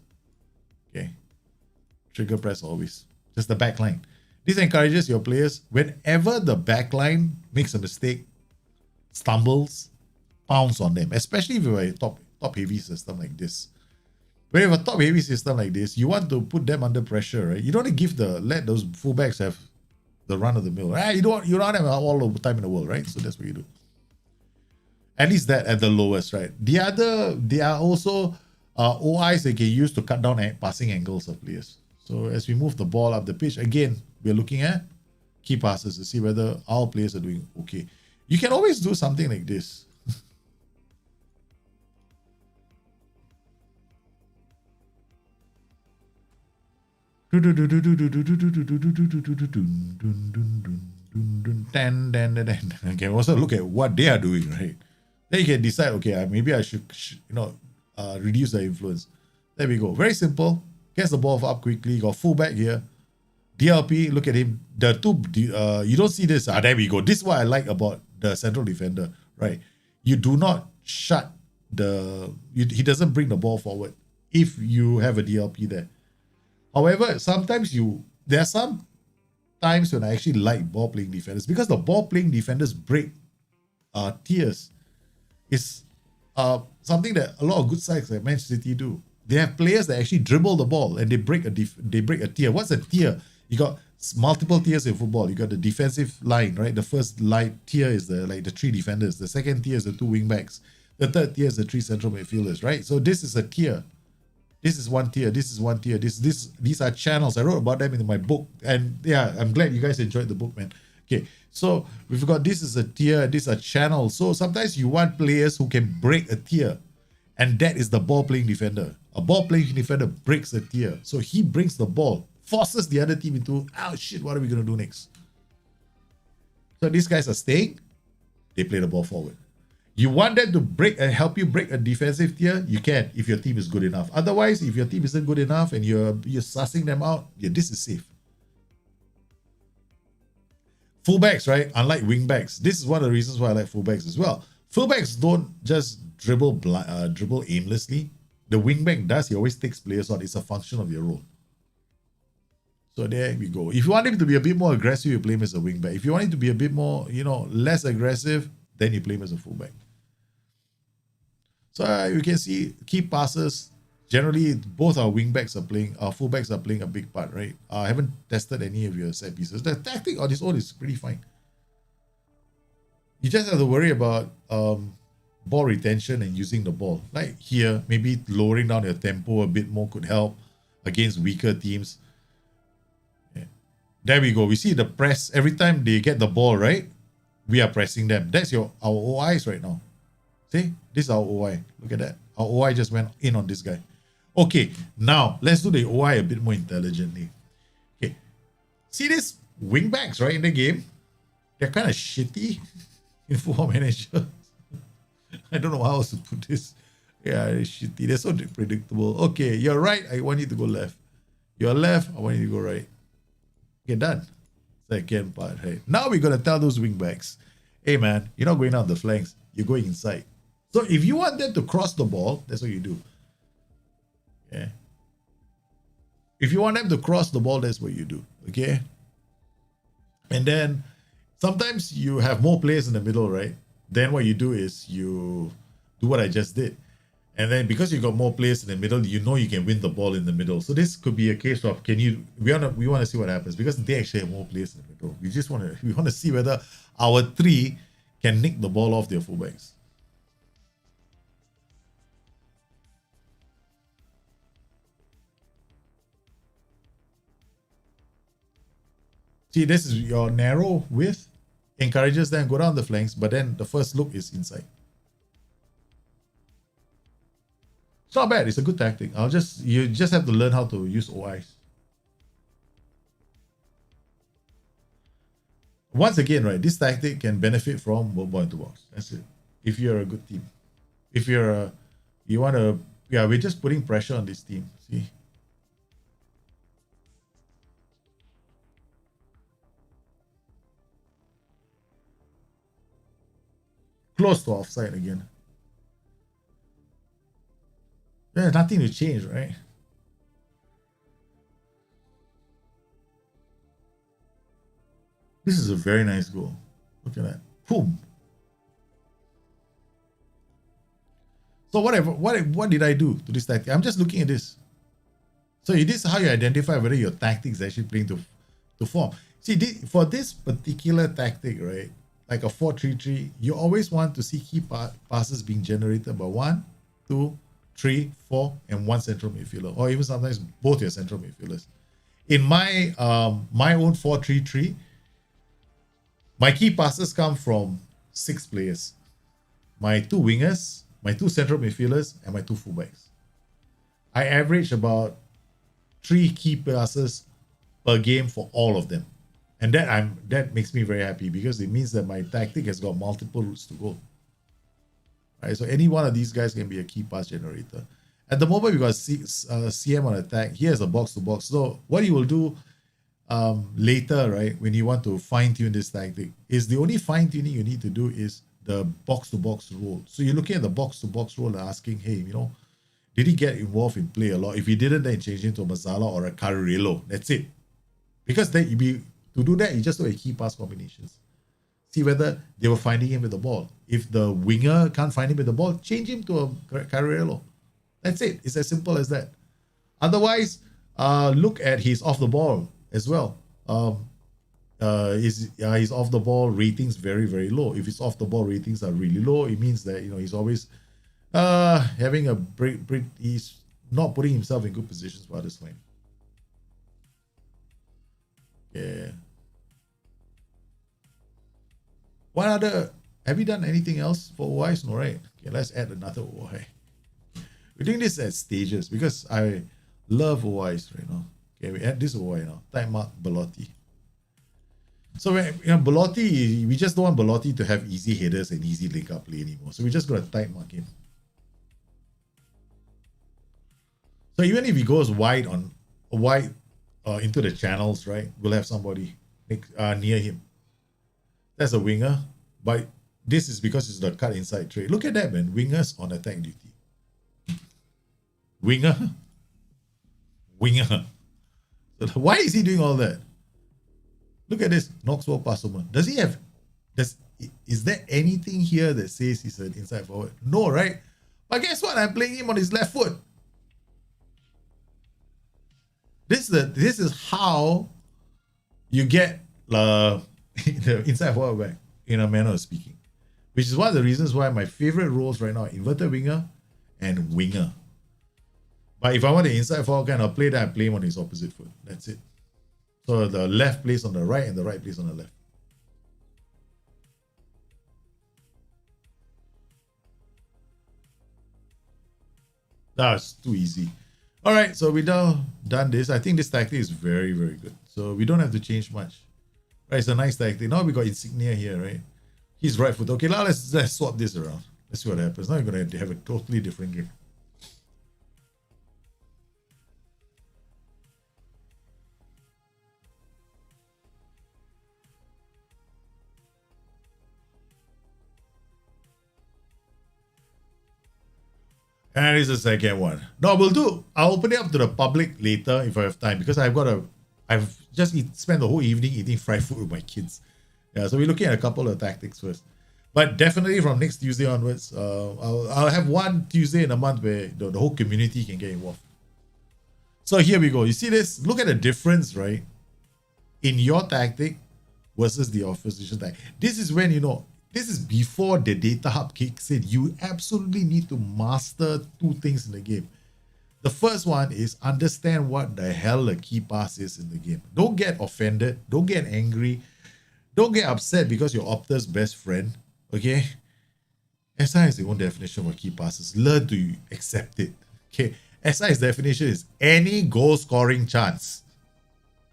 Okay. Trigger press always. Just the back line. This encourages your players whenever the back line makes a mistake, stumbles, pounce on them, especially if you have a top heavy system like this. When you have a top heavy system like this, you want to put them under pressure, right? You don't want to let those fullbacks have the run of the mill, right? You don't have all the time in the world, right? So that's what you do. At least that at the lowest, right? There are also OIs they can use to cut down passing angles of players. So as we move the ball up the pitch, again, we're looking at key passes to see whether our players are doing okay. You can always do something like this. Okay, also look at what they are doing, right? Then you can decide, okay, maybe I should reduce the influence. There we go. Very simple. Gets the ball up quickly. Got fullback here. DLP, look at him. The two, you don't see this. There we go. This is what I like about the central defender, right? You do not shut he doesn't bring the ball forward if you have a DLP there. However, there are some times when I actually like ball playing defenders because the ball playing defenders break tiers. It's something that a lot of good sides like Manchester City do. They have players that actually dribble the ball and they break a tier. What's a tier? You got multiple tiers in football. You got the defensive line, right? The first line tier is the three defenders. The second tier is the two wing backs. The third tier is the three central midfielders, right? So this is a tier. This is one tier. This is one tier. These are channels. I wrote about them in my book, and yeah, I'm glad you guys enjoyed the book, man. Okay, so we've got this is a tier. This is a channel. So sometimes you want players who can break a tier, and that is the ball playing defender. A ball playing defender breaks a tier, so he brings the ball, forces the other team into, oh shit, what are we gonna do next? So these guys are staying. They play the ball forward. You want them to break and help you break a defensive tier? You can if your team is good enough. Otherwise, if your team isn't good enough and you're sussing them out, yeah, this is safe. Fullbacks, right? Unlike wingbacks, this is one of the reasons why I like fullbacks as well. Fullbacks don't just dribble aimlessly. The wingback does. He always takes players out. It's a function of your role. So there we go. If you want him to be a bit more aggressive, you play him as a wingback. If you want him to be a bit more, less aggressive, then you play him as a fullback. So you can see key passes. Generally, both our fullbacks are playing a big part, right? I haven't tested any of your set pieces. The tactic on its own is pretty fine. You just have to worry about ball retention and using the ball. Like here, maybe lowering down your tempo a bit more could help against weaker teams. Yeah. There we go. We see the press every time they get the ball, right? We are pressing them. That's our OIs right now. See, this is our OI. Look at that. Our OI just went in on this guy. Okay, now let's do the OI a bit more intelligently. Okay, see these wingbacks, right, in the game? They're kind of shitty in Football Manager. I don't know how else to put this. Yeah, they're shitty. They're so predictable. Okay, you're right. I want you to go left. You're left. I want you to go right. Okay, done. Second part. Hey, now we're gonna tell those wingbacks, hey man, you're not going out the flanks. You're going inside. So if you want them to cross the ball, that's what you do. Yeah. If you want them to cross the ball, that's what you do. Okay. And then sometimes you have more players in the middle, right? Then what you do is you do what I just did. And then because you got more players in the middle, you can win the ball in the middle. So this could be a case of we want to see what happens because they actually have more players in the middle. We want to see whether our three can nick the ball off their fullbacks. See, this is your narrow width, encourages them go down the flanks, but then the first look is inside. It's not bad. It's a good tactic. You just have to learn how to use OIs. Once again, right, this tactic can benefit from ball into box. That's it. If you're a good team. If we're just putting pressure on this team. See? Close to offside again. There's nothing to change, right? This is a very nice goal. Look at that. Boom. So what did I do to this tactic? I'm just looking at this. So this is how you identify whether your tactic is actually playing to form. See, for this particular tactic, right, like a 4-3-3, you always want to see key passes being generated by 1, 2, 3, 4, and 1 central midfielder, or even sometimes both your central midfielders. In my my own 4-3-3, my key passes come from 6 players. My 2 wingers, my 2 central midfielders, and my 2 fullbacks. I average about 3 key passes per game for all of them. And that makes me very happy because it means that my tactic has got multiple routes to go. Right, so any one of these guys can be a key pass generator. At the moment, we got CM on attack. Here's a box to box. So what you will do later, right, when you want to fine tune this tactic, is the only fine tuning you need to do is the box to box role. So you're looking at the box to box role and asking, hey, did he get involved in play a lot? If he didn't, then change into a Mazzala or a Carrillo. That's it. Because then to do that, you just look at key pass combinations. See whether they were finding him with the ball. If the winger can't find him with the ball, change him to a Carrillo. That's it. It's as simple as that. Otherwise, look at his off the ball as well. His off the ball ratings very, very low. If his off the ball ratings are really low, it means that he's always having a break. He's not putting himself in good positions for others. Yeah. Have you done anything else for OIs? No, right? Okay, let's add another OI. We're doing this at stages because I love OIs right now. Okay, we add this OI now. Type mark Belotti. So Belotti, we just don't want Belotti to have easy headers and easy link up play anymore. So we're just going to type mark him. So even if he goes wide into the channels, right, we'll have somebody near him. That's a winger, but this is because it's the cut inside trade. Look at that, man. Wingers on attack duty. Winger. So why is he doing all that? Look at this. Knoxville Passover. Is there anything here that says he's an inside forward? No, right? But guess what? I'm playing him on his left foot. This is how you get the inside forward back, in a manner of speaking. Which is one of the reasons why my favorite roles right now are inverted winger and winger. But if I want the inside forward kind of play, then I play him on his opposite foot. That's it. So the left plays on the right and the right plays on the left. That's too easy. All right, so we now done this. I think this tactic is very, very good. So we don't have to change much. Right, it's a nice tactic. Now we got Insignia here, right? He's right foot. Okay, now let's swap this around. Let's see what happens. Now we're going to have a totally different game. And it's the second one. No, I'll open it up to the public later if I have time because I've just spent the whole evening eating fried food with my kids. Yeah, so we're looking at a couple of tactics first. But definitely from next Tuesday onwards, I'll have one Tuesday in a month where the whole community can get involved. So here we go. You see this? Look at the difference, right? In your tactic versus the opposition tactic. This is when, this is before the data hub kicks in. You absolutely need to master 2 things in the game. The first one is understand what the hell a key pass is in the game. Don't get offended. Don't get angry. Don't get upset because you're Opta's best friend. Okay? SI has their own definition of key passes. Learn to accept it. Okay? SI's definition is any goal scoring chance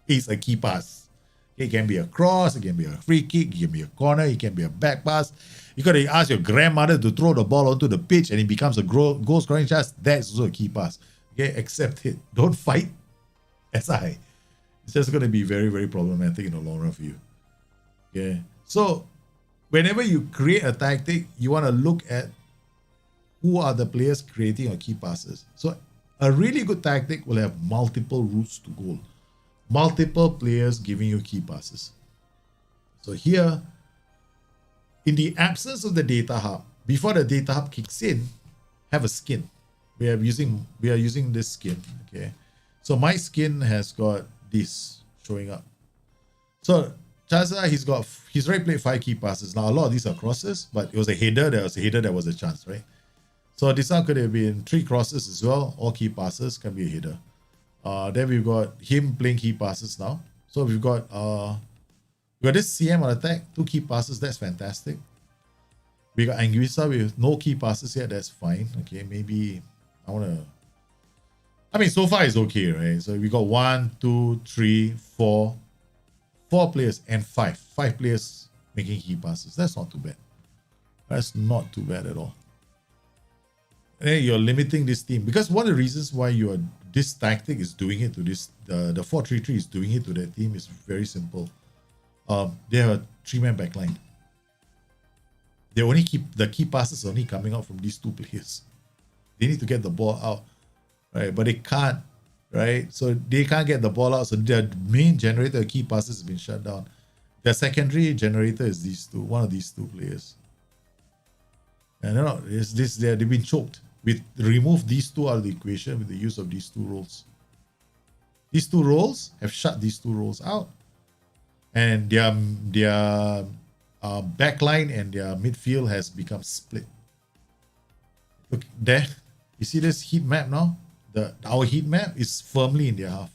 is a key pass. It can be a cross, it can be a free kick, it can be a corner, it can be a back pass. You got to ask your grandmother to throw the ball onto the pitch and it becomes a goal scoring chance. That's also a key pass. Okay, accept it. Don't fight SI. It's just going to be very, very problematic in the long run for you. Okay, so whenever you create a tactic, you want to look at who are the players creating your key passes. So a really good tactic will have multiple routes to goal. Multiple players giving you key passes. So here, in the absence of the data hub, before the data hub kicks in, have a skin. We are using this skin. Okay, so my skin has got this showing up. So Chaza, he's already played 5 key passes. Now a lot of these are crosses, but it was a header. There was a header. There was a chance, right? So this one could have been 3 crosses as well. All key passes can be a header. Then we've got him playing key passes now. So we've got this CM on attack, 2 key passes. That's fantastic. We got Anguissa with no key passes yet. That's fine. Okay, maybe so far it's okay, right? So we got 1, 2, 3, 4 players and 5 players making key passes. That's not too bad. That's not too bad at all. And then you're limiting this team because one of the reasons why this tactic is doing it to this the 4-3-3 is doing it to that team is very simple. They have a 3-man backline. The key passes are only coming out from these 2 players. They need to get the ball out, right? But they can't, right? So they can't get the ball out. So their main generator of key passes has been shut down. Their secondary generator is one of these 2 players. And they've been choked. Remove these 2 out of the equation with the use of these 2 roles. These 2 roles have shut these 2 roles out. And their backline and their midfield has become split. Look there. You see this heat map now? Our heat map is firmly in their half.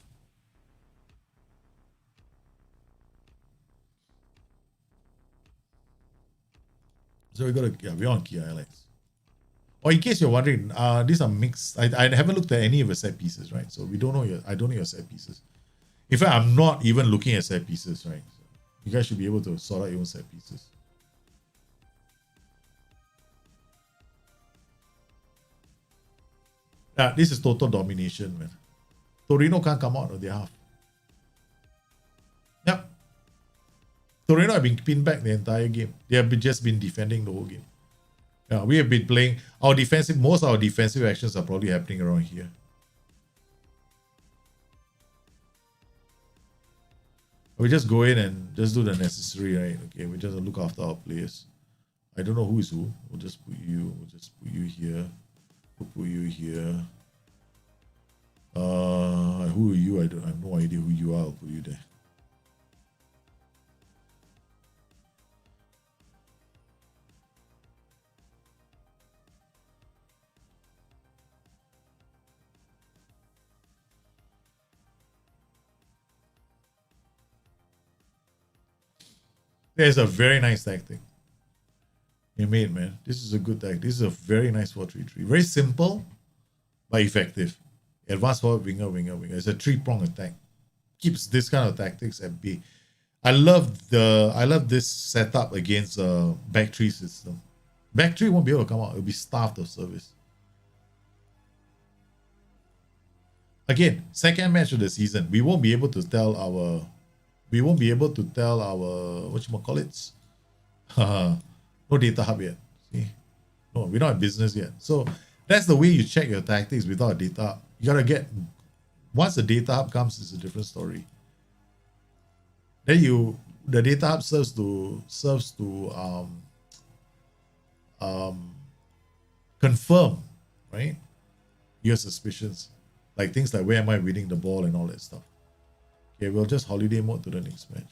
So we're on key highlights. Or in case you're wondering, these are mixed. I haven't looked at any of your set pieces, right? So I don't know your set pieces. In fact, I'm not even looking at set pieces, right? So you guys should be able to sort out your own set pieces. This is total domination, man. Torino can't come out of their half. Yep. Torino have been pinned back the entire game. They have just been defending the whole game. Yeah, we have been playing most of our defensive actions are probably happening around here. We just go in and just do the necessary, right? Okay, we just look after our players. I don't know who is who. We'll just put you here. We'll put you here. Who are you? I have no idea who you are. I'll put you there. There's a very nice tactic. You made, man. This is a good tactic. This is a very nice 4-3-3. Very simple, but effective. Advanced forward, winger. It's a 3-prong attack. Keeps this kind of tactics at bay. I love this setup against a back 3 system. Back 3 won't be able to come out. It'll be starved of service. Again, second match of the season. We won't be able to tell our whatchamacallits. No data hub yet. See? No, we're not in business yet. So that's the way you check your tactics without a data hub. You gotta once the data hub comes, it's a different story. Then the data hub serves to confirm, right, your suspicions. Like things like where am I winning the ball and all that stuff. Okay, we'll just holiday mode to the next match.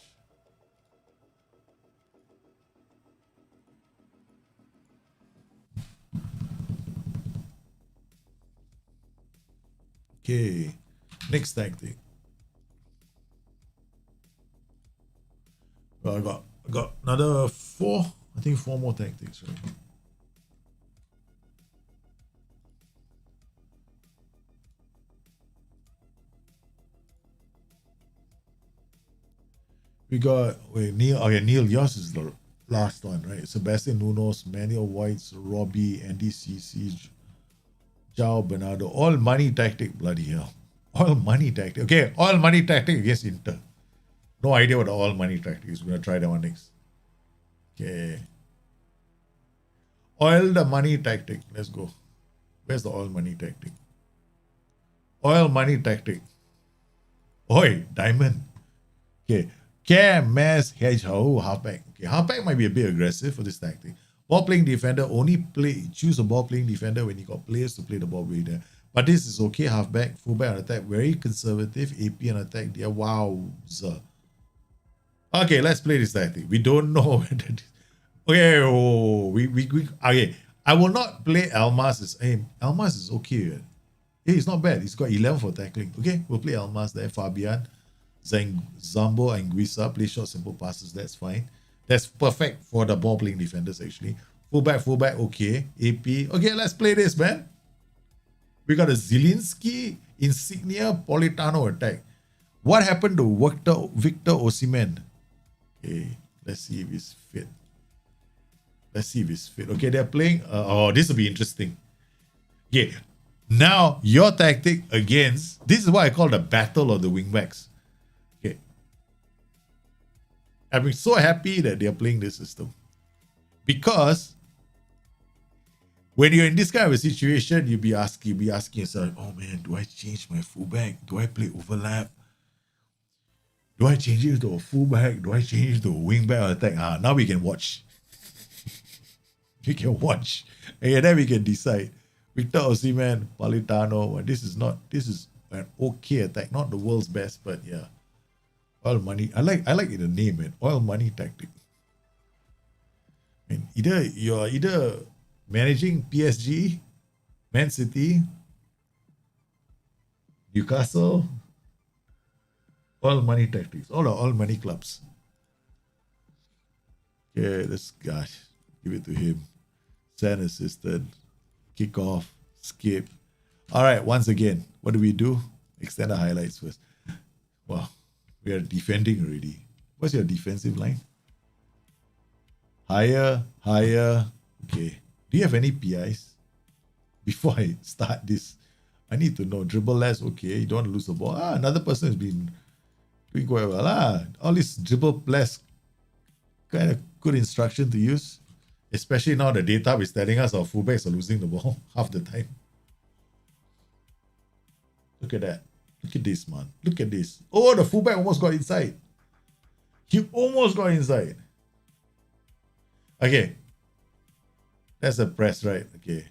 Okay, next tactic. Well, I got another 4. I think 4 more tactics, right? We got Neil. Okay, Neil, yours is the last one, right? Sebastian Nunos, Manuel Whites, Robbie, Andy CC, João Bernardo. All money tactic, bloody hell. All money tactic. Okay, all money tactic against Inter. No idea what the all money tactic is. We're gonna try that one next. Okay. Oil the money tactic. Let's go. Where's the oil money tactic? Oil money tactic. Oi, diamond. Okay. Cam, Mass, Hedgehog, halfback. Okay, halfback might be a bit aggressive for this tactic. Ball playing defender, only choose a ball playing defender when you got players to play the ball with there. But this is okay. Halfback, fullback on attack, very conservative. AP on attack, yeah, wowza. Okay, let's play this tactic. We don't know whether this. Okay, okay. I will not play Almas. Almas is okay. Hey, it's not bad. He's got 11 for tackling. Okay, we'll play Almas there. Fabian, Zambo, and Guisa play short, simple passes. That's fine. That's perfect for the ball playing defenders, actually. Fullback, okay. AP. Okay, let's play this, man. We got a Zielinski, Insignia, Politano attack. What happened to Victor Osimhen? Okay, let's see if he's fit. Okay, they're playing. This will be interesting. Okay, now your tactic against. This is what I call the battle of the wingbacks. Okay, I'm so happy that they're playing this system because when you're in this kind of a situation, you'll be asking yourself, "Oh man, do I change my fullback? Do I play overlap? Do I change it to a fullback? Do I change it to a wingback attack?" Now we can watch. We can watch. And then we can decide. Victor Osimhen, Politano. This is an okay attack. Not the world's best, but yeah. Oil money. I like the name, man. Oil money tactic. I mean, you're managing PSG, Man City, Newcastle. All money tactics. All money clubs. Okay, this guy. Give it to him. Send assistant. Kick off. Skip. All right, once again, what do we do? Extend the highlights first. Wow, we are defending already. What's your defensive line? Higher. Okay. Do you have any PIs? Before I start this, I need to know. Dribble less. Okay, you don't want to lose the ball. Another person has been doing quite well. All this dribble less, kind of good instruction to use. Especially now the data is telling us our fullbacks are losing the ball half the time. Look at that. Look at this, man. Look at this. Oh, the fullback almost got inside. He almost got inside. Okay. That's a press, right? Okay.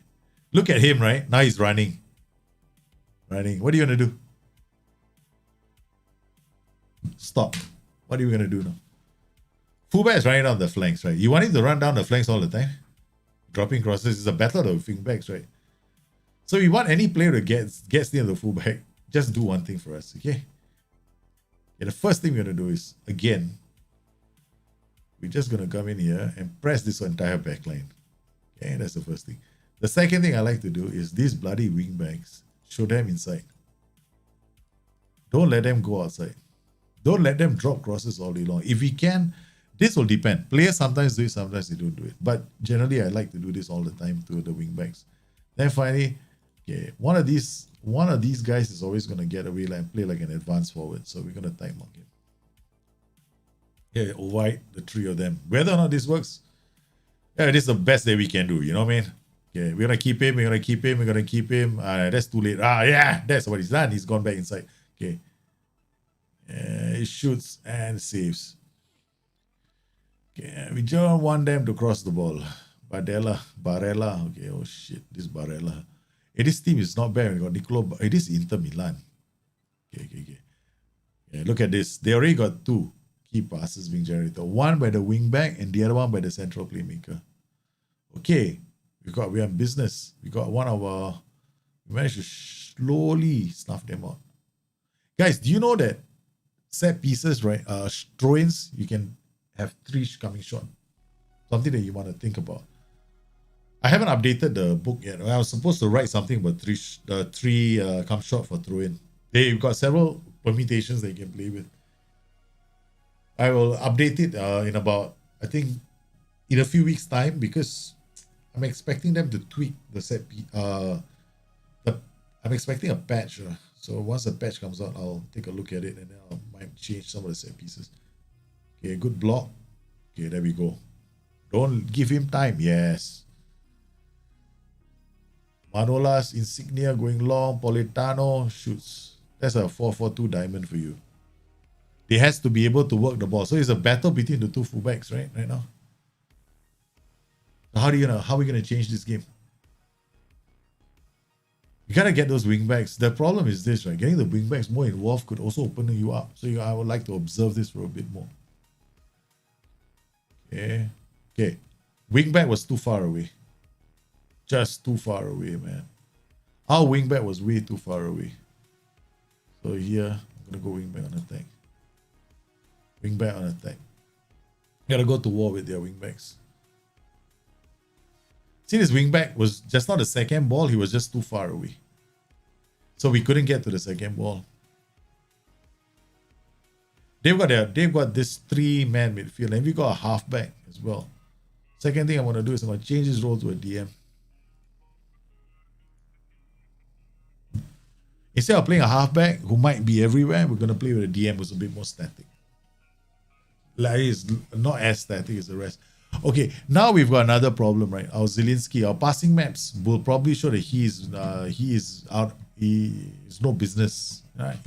Look at him, right? Now he's running. What are you going to do? Stop. What are you going to do now? Fullback is running down the flanks, right? You want him to run down the flanks all the time? Dropping crosses is a battle of wingbacks, right? So we want any player to get near the fullback. Just do one thing for us, okay? The first thing we're going to do is, again, we're just going to come in here and press this entire backline. Okay, that's the first thing. The second thing I like to do is these bloody wingbacks, show them inside. Don't let them go outside. Don't let them drop crosses all day long. If we can, this will depend. Players sometimes do it, sometimes they don't do it. But generally, I like to do this all the time to the wingbacks. Then finally, okay, one of these guys is always going to get away and play like an advanced forward. So we're going to time mark him. Okay, override the 3 of them. Whether or not this works, yeah, this is the best that we can do. You know what I mean? Okay, we're going to keep him. That's too late. Yeah, that's what he's done. He's gone back inside. Okay. He shoots and saves. Okay, we don't want them to cross the ball. Barella. Okay, oh shit, this Barella. Hey, this team is not bad. We got Nicolo. It is Inter Milan. Okay. Yeah, look at this. They already got 2 key passes being generated. One by the wingback and the other one by the central playmaker. Okay, we have business. We got one of our We managed to slowly snuff them out. Guys, do you know that set pieces, right? Throw-ins, you can have 3 coming short. Something that you want to think about. I haven't updated the book yet. I was supposed to write something about three come short for throw-in. They've got several permutations that you can play with. I will update it in about, I think, in a few weeks' time, because I'm expecting them to tweak the set. I'm expecting a patch. So once the patch comes out, I'll take a look at it and then I might change some of the set pieces. Okay, good block. Okay, there we go. Don't give him time. Yes. Manola's Insignia going long. Politano shoots. That's a 4-4-2 diamond for you. They has to be able to work the ball. So it's a battle between the two fullbacks, right? Right now. So how are we gonna change this game? You gotta get those wingbacks. The problem is this, right? Getting the wingbacks more involved could also open you up. So I would like to observe this for a bit more. Okay. Okay. Wingback was too far away. Just too far away, man. Our wingback was way too far away. So here, I'm gonna go wingback on attack. Wingback on attack. Gotta go to war with their wingbacks. See, this wingback was just not the second ball, he was just too far away. So we couldn't get to the second ball. They've got this 3-man midfield, and we got a halfback as well. Second thing I want to do is I'm gonna change his role to a DM. Instead of playing a halfback who might be everywhere, we're gonna play with a DM who's a bit more static. Like, he's not as static as the rest. Okay, now we've got another problem, right? Our Zielinski, our passing maps will probably show that he is out. He is no business. Right?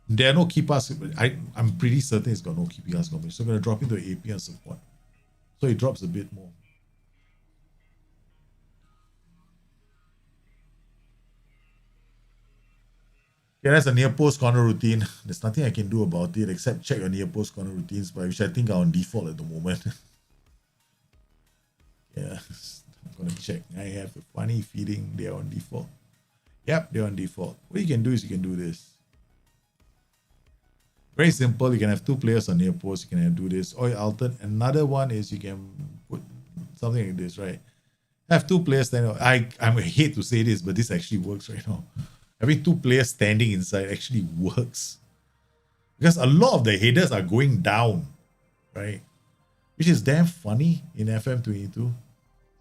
There are no key pass. I'm pretty certain he's got no key pass combination. So I'm gonna drop into AP and support. So he drops a bit more. Yeah, that's a near post corner routine. There's nothing I can do about it except check your near post corner routines, but which I think are on default at the moment. Yeah, I'm gonna check. I have a funny feeling they're on default. Yep, they're on default. What you can do is you can do this. Very simple. You can have 2 players on near post. You can do this. Or you alternate. Another one is you can put something like this, right? Have 2 players standing. I hate to say this, but this actually works right now. Having 2 players standing inside actually works. Because a lot of the headers are going down, right? Which is damn funny in FM22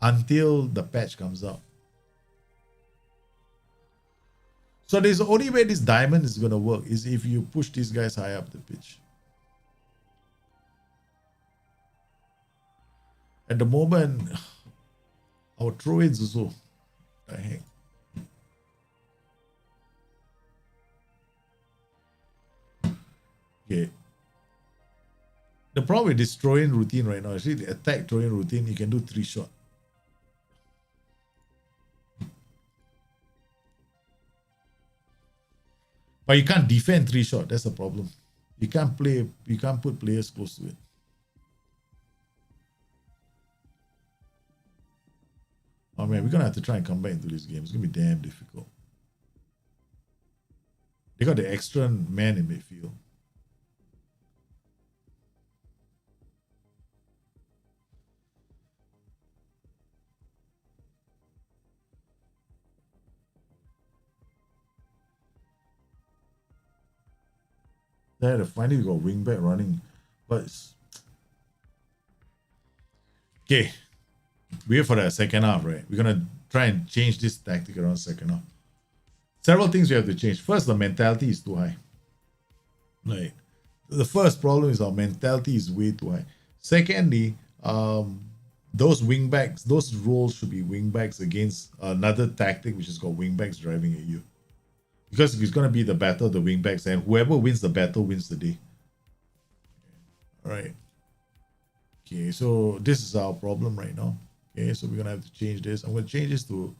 until the patch comes out. So there's the only way this diamond is going to work is if you push these guys high up the pitch. At the moment, our throw-ins also. What the heck? Okay. The problem with this throw-in routine right now is the attack throw-in routine, you can do 3 shot. But you can't defend 3 shot, that's the problem. You can't put players close to it. Oh man, we're gonna have to try and come back into this game. It's gonna be damn difficult. They got the extra man in midfield. There, finally we got wingback running, but okay. Wait for the second half, right? We're gonna try and change this tactic around second half. Several things we have to change. First, the mentality is too high. Like, the first problem is our mentality is way too high. Secondly, those wingbacks, those roles should be wingbacks against another tactic which is called wingbacks driving at you. Because it's going to be the battle of the wingbacks, and whoever wins the battle wins the day. Alright. Okay, so this is our problem right now. Okay, so we're going to have to change this. I'm going to change this to...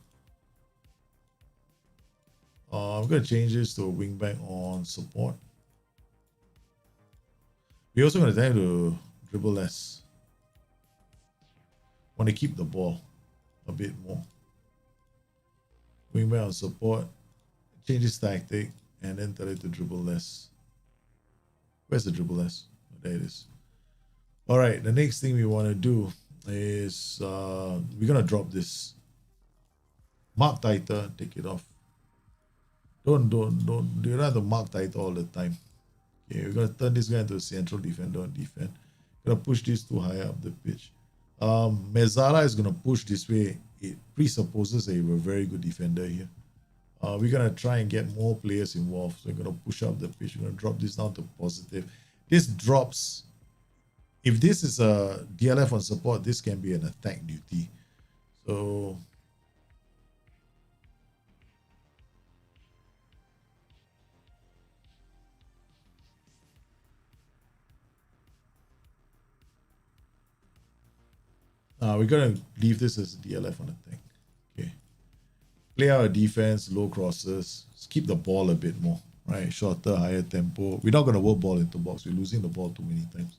I'm going to change this to wingback on support. We're also going to try to dribble less. Want to keep the ball a bit more. Wingback on support. Change his tactic. And then tell it to dribble less. Where's the dribble less? Oh, there it is. All right. The next thing we want to do is we're going to drop this. Mark tighter. Take it off. Don't. You don't have to mark tighter all the time. Okay. We're going to turn this guy into a central defender on defense. Going to push this too high up the pitch. Mezzala is going to push this way. It presupposes that you're a very good defender here. We're going to try and get more players involved. So we're going to push up the pitch. We're going to drop this down to positive. This drops. If this is a DLF on support, this can be an attack duty. So we're going to leave this as a DLF on attack. Okay. Play our defense, low crosses. Just keep the ball a bit more. Right? Shorter, higher tempo. We're not going to work ball into box. We're losing the ball too many times.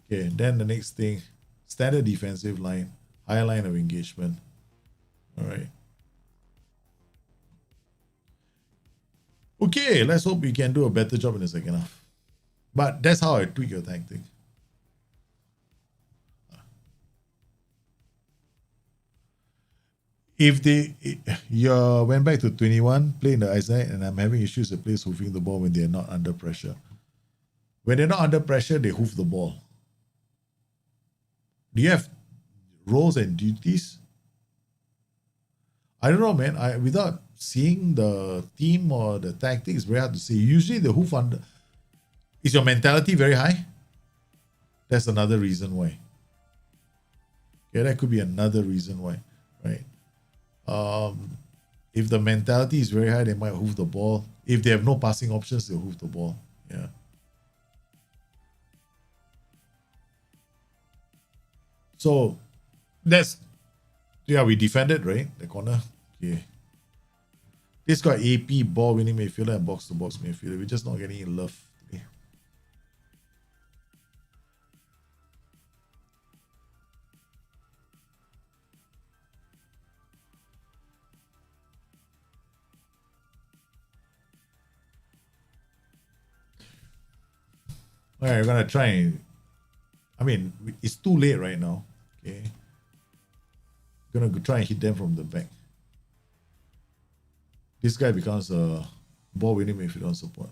Okay, then the next thing, standard defensive line, higher line of engagement. All right. Okay, let's hope we can do a better job in the second half. But that's how I tweak your tactic. If you went back to 21, play in the eyesight, and I'm having issues with players hoofing the ball when they're not under pressure. When they're not under pressure, they hoof the ball. Do you have roles and duties? I don't know, man. Without seeing the team or the tactics, it's very hard to say. Usually the hoof under. Is your mentality very high? That's another reason why. Okay, that could be another reason why, right? If the mentality is very high, they might hoof the ball. If they have no passing options, they'll hoof the ball. Yeah. So that's, yeah, we defended, right? The corner. Okay. This got AP, ball winning midfielder, and box to box midfielder. We're just not getting any love today. All right, we're gonna try and. I mean, it's too late right now. Okay. Gonna try and hit them from the back. This guy becomes a ball winning midfielder on support.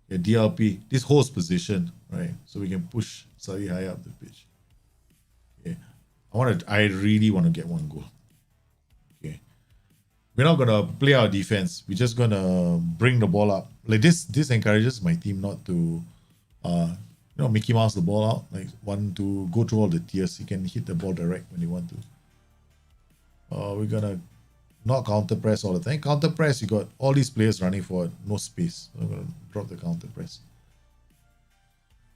Yeah, DLP. This holds position, right? So we can push slightly higher up the pitch. Okay. I really want to get one goal. Okay. We're not gonna play our defense. We're just gonna bring the ball up. Like this encourages my team not to Mickey Mouse the ball out, like want to go through all the tiers. You can hit the ball direct when you want to. We're gonna not counter press all the time. Counter press, you got all these players running forward, no space. So I'm gonna drop the counter press.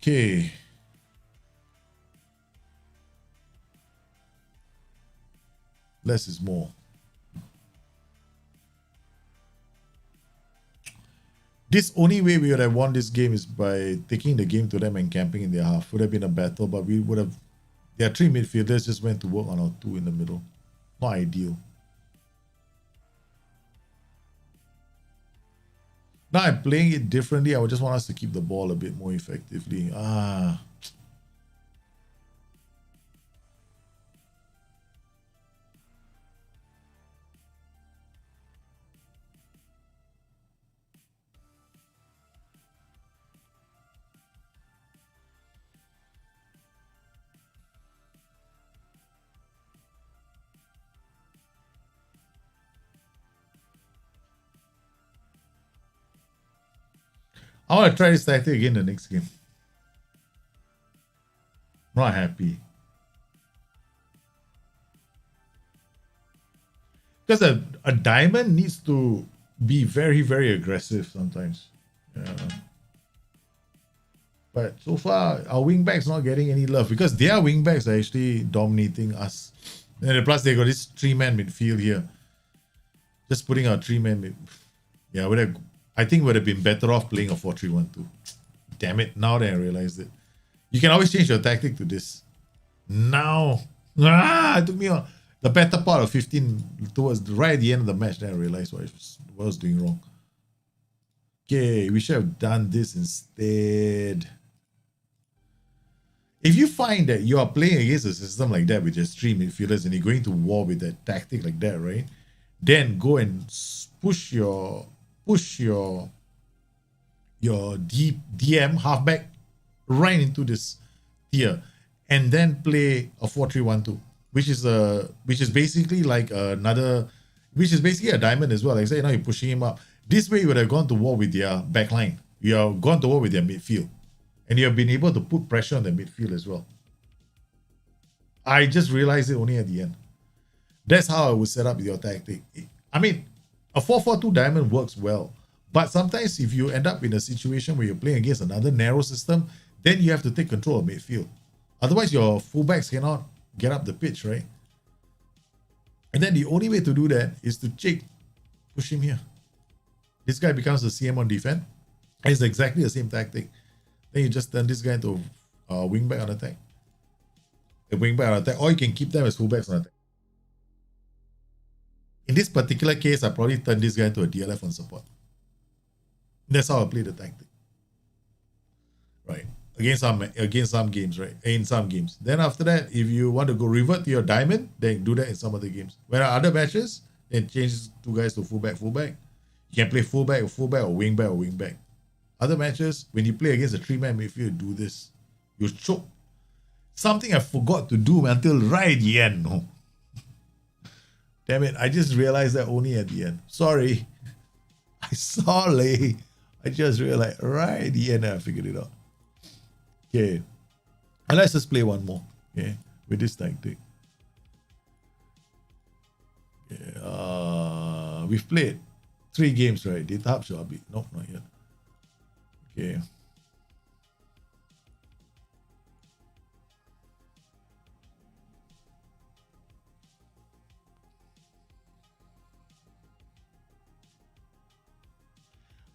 Okay. Less is more. This only way we would have won this game is by taking the game to them and camping in their half. Would have been a battle, but we would have. Their three midfielders just went to work on our two in the middle. Not ideal. Now I'm playing it differently. I would just want us to keep the ball a bit more effectively. I want to try this tactic again the next game. I'm not happy. Because a diamond needs to be very, very aggressive sometimes. Yeah. But so far, our wingbacks not getting any love because their wingbacks are actually dominating us. And plus, they got this three-man midfield here. Just putting our three-man mid. Yeah, I think would have been better off playing a 4-3-1-2. Damn it, now that I realized it. You can always change your tactic to this. Now. It took me on. the better part of 15 towards right at the end of the match, then I realized what I was doing wrong. Okay, we should have done this instead. If you find that you are playing against a system like that with your stream midfielders and you're going to war with that tactic like that, right? Then go and push your DM halfback right into this tier, and then play a 4-3-1-2, which is basically like which is basically a diamond as well. Like say now you're pushing him up. This way you would have gone to war with their backline. You have gone to war with their midfield. And you have been able to put pressure on the midfield as well. I just realized it only at the end. That's how I would set up your tactic. I mean, a 4-4-2 diamond works well. But sometimes if you end up in a situation where you're playing against another narrow system, then you have to take control of midfield. Otherwise, your fullbacks cannot get up the pitch, right? And then the only way to do that is to push him here. This guy becomes the CM on defense. It's exactly the same tactic. Then you just turn this guy into a wing back on attack. A wing back on attack. Or you can keep them as fullbacks on attack. In this particular case, I probably turn this guy into a DLF on support. That's how I play the tactic. Right. Against some games, right? In some games. Then after that, if you want to go revert to your diamond, then do that in some other games. When other matches, then change two guys to fullback. You can play fullback, or wingback. Other matches, when you play against a 3-man midfield, do this. You choke. Something I forgot to do until right at the end. No. Damn it, I just realized that only at the end. Sorry. I just realized right at the end I figured it out. Okay. And let's just play one more. Okay. With this tactic. Okay. We've played 3 games, right? Data Hub shall be. Nope, not yet. Okay.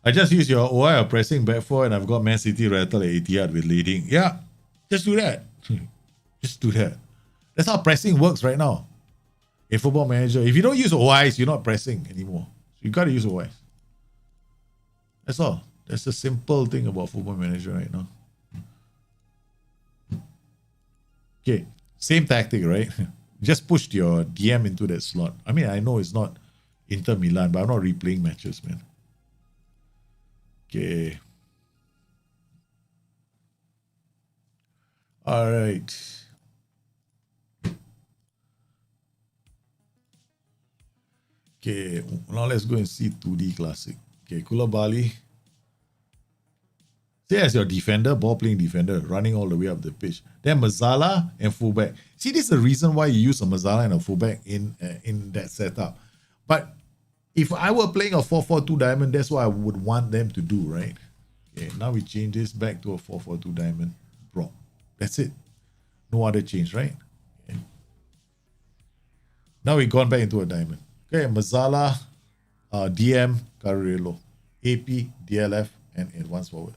I just use your OI of pressing back 4 and I've got Man City rattle at 80 with leading. Yeah, just do that. Just do that. That's how pressing works right now. In Football Manager, if you don't use OIs, you're not pressing anymore. So you got to use OIs. That's all. That's the simple thing about Football Manager right now. Okay, same tactic, right? Just pushed your DM into that slot. I mean, I know it's not Inter Milan, but I'm not replaying matches, man. Okay. All right. Okay, now let's go and see 2D Classic. Okay, Koulibaly. Say as your defender, ball-playing defender, running all the way up the pitch. Then Mazzala and fullback. See, this is the reason why you use a Mazzala and a fullback in that setup. But if I were playing a 4-4-2 diamond, that's what I would want them to do, right? Okay, now we change this back to a 4-4-2 diamond. Bro, that's it. No other change, right? Okay. Now we've gone back into a diamond. Okay, Mazzala, DM, Carrillo, AP, DLF, and advance forward.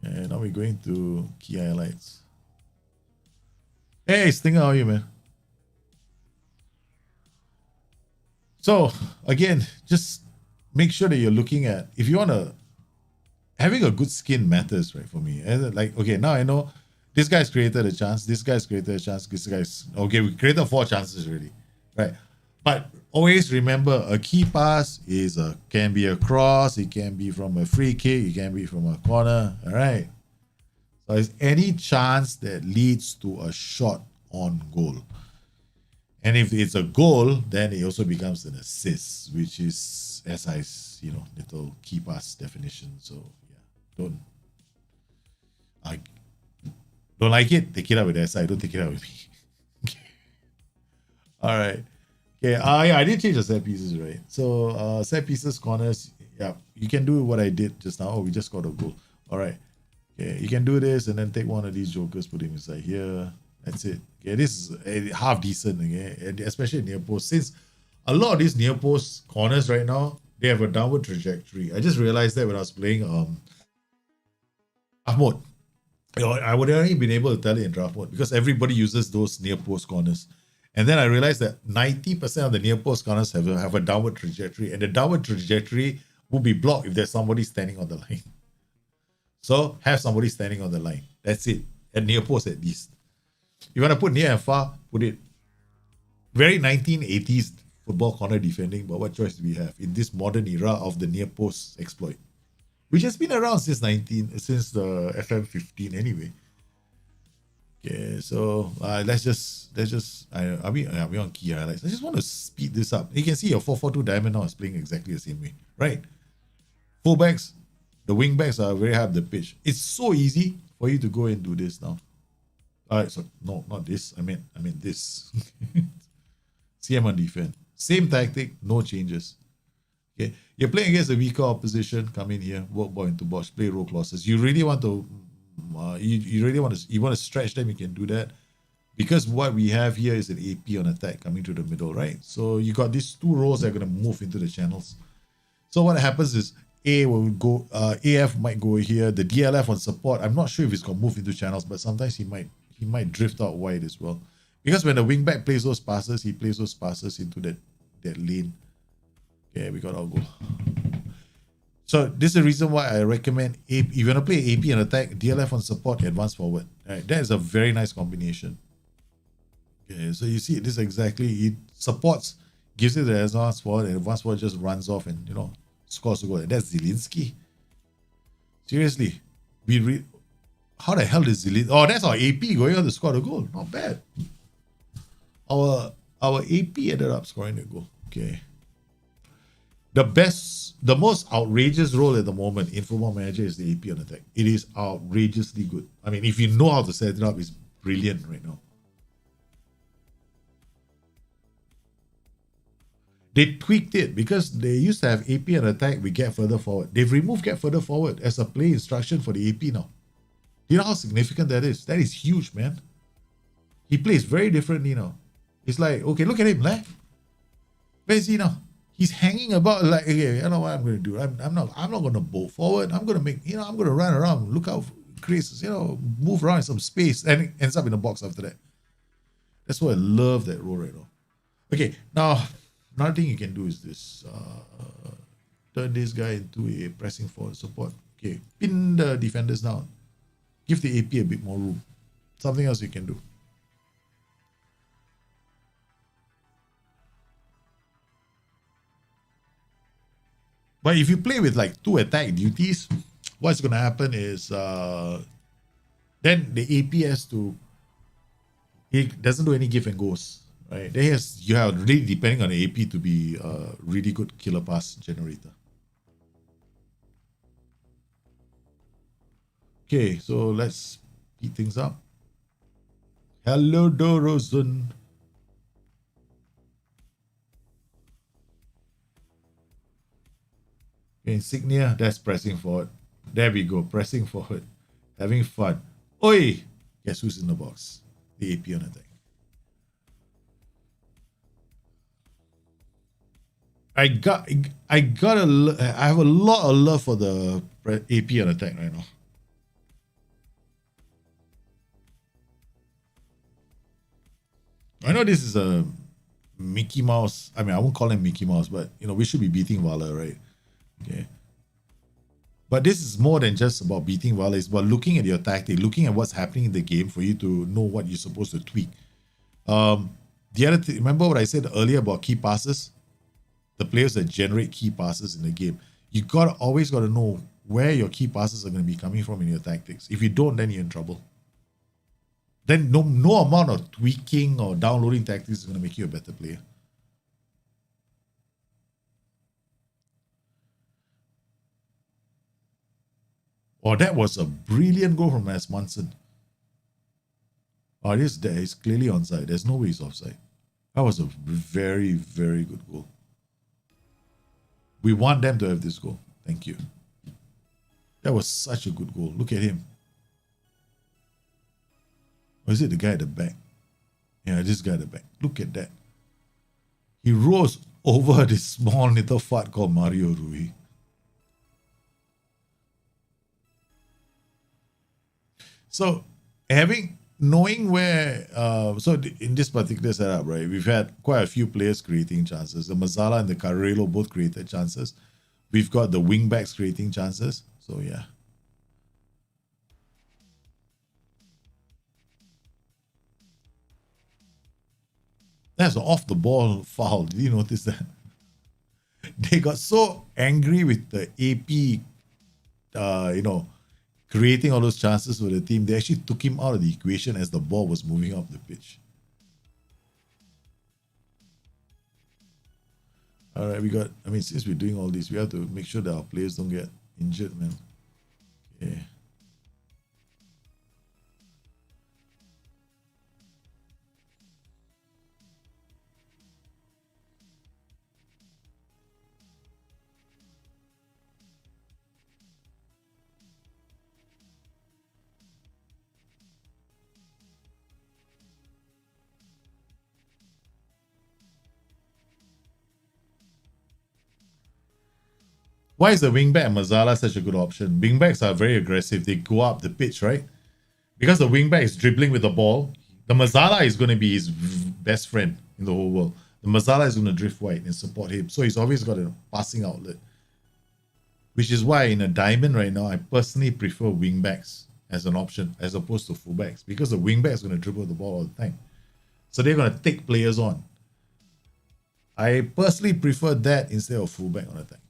And now we're going to key highlights. Hey, Stinger, how are you, man? So, again, just make sure that you're looking at, if you want to, having a good skin matters, right, for me. And like, okay, now I know this guy's created a chance, this guy's created a chance, this guy's, okay, we created 4 chances already, right? But always remember, a key pass can be a cross, it can be from a free kick, it can be from a corner, all right? So it's any chance that leads to a shot on goal. And if it's a goal, then it also becomes an assist, which is SI's, little key pass definition. So yeah, don't like it, take it out with SI, don't take it out with me. All right. Okay, I did change the set pieces, right? So set pieces, corners, yeah, you can do what I did just now. Oh, we just got a goal. All right. Okay, you can do this and then take one of these jokers, put him inside here. That's it. Okay, this is half decent, okay, and especially near post. Since a lot of these near post corners right now, they have a downward trajectory. I just realized that when I was playing half mode. I would have only been able to tell it in draft mode because everybody uses those near post corners. And then I realized that 90% of the near post corners have a downward trajectory, and the downward trajectory will be blocked if there's somebody standing on the line. So have somebody standing on the line. That's it. At near post at least. You want to put near and far, put it. Very 1980s football corner defending, but what choice do we have in this modern era of the near post exploit, which has been around since the FM15 anyway. Okay, so let's just are we on key highlights? I just want to speed this up. You can see your 4-4-2 diamond now is playing exactly the same way, right? Fullbacks, the wing backs are very high up the pitch. It's so easy for you to go and do this now. So no, not this. I mean this. CM on defense. Same tactic, no changes. Okay, you're playing against a weaker opposition. Come in here, work ball into box, play row crosses. You really want to, you want to stretch them. You can do that because what we have here is an AP on attack coming to the middle, right? So you got these two rows that are going to move into the channels. So what happens is A will go, AF might go here. The DLF on support. I'm not sure if it's going to move into channels, but sometimes he might drift out wide as well. Because when the wingback plays those passes, he plays those passes into that lane. Okay, we got our goal. So this is the reason why I recommend if you want to play AP and attack, DLF on support, advance forward. Right, that is a very nice combination. Okay, so you see this exactly. It supports, gives it the advance forward, and advance forward just runs off and scores a goal. And that's Zielinski. Seriously, how the hell is Zielinski? Oh, that's our AP going on to score the goal. Not bad. Our AP ended up scoring a goal. Okay. The most outrageous role at the moment in Football Manager is the AP on attack. It is outrageously good. I mean, if you know how to set it up, it's brilliant right now. They tweaked it because they used to have AP on attack with get further forward. They've removed get further forward as a play instruction for the AP now. Do you know how significant that is? That is huge, man. He plays very differently now. It's like, okay, look at him, left. Where is he now? He's hanging about like, okay, I know what I'm going to do. I'm not going to bolt forward. I'm going to make, I'm going to run around, look out, creases, move around in some space, and it ends up in the box after that. That's why I love that role right now. Okay, now another thing you can do is this: turn this guy into a pressing forward support. Okay, pin the defenders down. Give the AP a bit more room. Something else you can do. But if you play with like two attack duties, what's going to happen is then the AP has to, it doesn't do any give and goes, right? You have really depending on the AP to be a really good killer pass generator. Okay, so let's speed things up. Hello, Dorozun. Insignia, that's pressing forward. There we go, pressing forward. Having fun. Oi! Guess who's in the box? The AP on attack. I have a lot of love for the AP on attack right now. I know this is a Mickey Mouse. I mean, I won't call him Mickey Mouse, but we should be beating Vala, right? Okay. But this is more than just about beating Vala. It's about looking at your tactic, looking at what's happening in the game for you to know what you're supposed to tweak. The other thing, remember what I said earlier about key passes? The players that generate key passes in the game. You always got to know where your key passes are going to be coming from in your tactics. If you don't, then you're in trouble. Then no amount of tweaking or downloading tactics is going to make you a better player. Oh, that was a brilliant goal from S. Munson. Oh, there is clearly onside. There's no way he's offside. That was a very, very good goal. We want them to have this goal. Thank you. That was such a good goal. Look at him. Or is it the guy at the back? Yeah, this guy at the back. Look at that. He rose over this small little fart called Mario Rui. So knowing where, in this particular setup, right, we've had quite a few players creating chances. The Mazzala and the Carrello both created chances. We've got the wingbacks creating chances. So yeah. That's an off the ball foul. Did you notice that? They got so angry with the AP, creating all those chances for the team. They actually took him out of the equation as the ball was moving up the pitch. All right, since we're doing all this, we have to make sure that our players don't get injured, man. Yeah. Why is the wingback and Mazzala such a good option? Wingbacks are very aggressive. They go up the pitch, right? Because the wingback is dribbling with the ball, the Mazzala is going to be his best friend in the whole world. The Mazzala is going to drift wide and support him. So he's always got a passing outlet. Which is why in a diamond right now, I personally prefer wingbacks as an option as opposed to fullbacks. Because the wingback is going to dribble the ball all the time. So they're going to take players on. I personally prefer that instead of fullback on the time.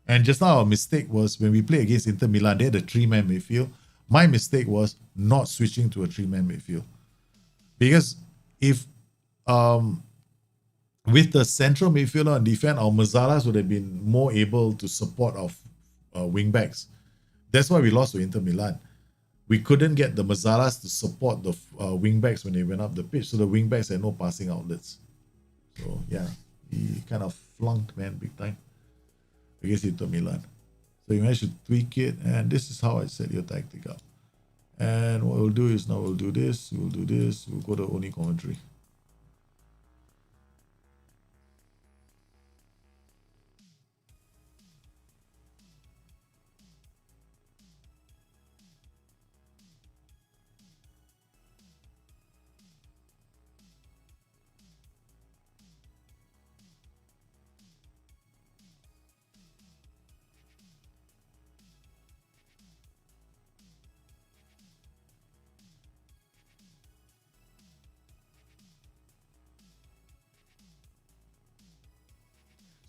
And just now, our mistake was when we play against Inter Milan, they had a three-man midfield. My mistake was not switching to a three-man midfield. Because if with the central midfielder on defense, our Mazzalas would have been more able to support our wing-backs. That's why we lost to Inter Milan. We couldn't get the Mazzalas to support the wing-backs when they went up the pitch, so the wing-backs had no passing outlets. So, yeah, he kind of flunked, man, big time against Inter Milan. So you managed to tweak it, and this is how I set your tactic up. And what we'll do is now we'll do this, we'll go to Oni commentary.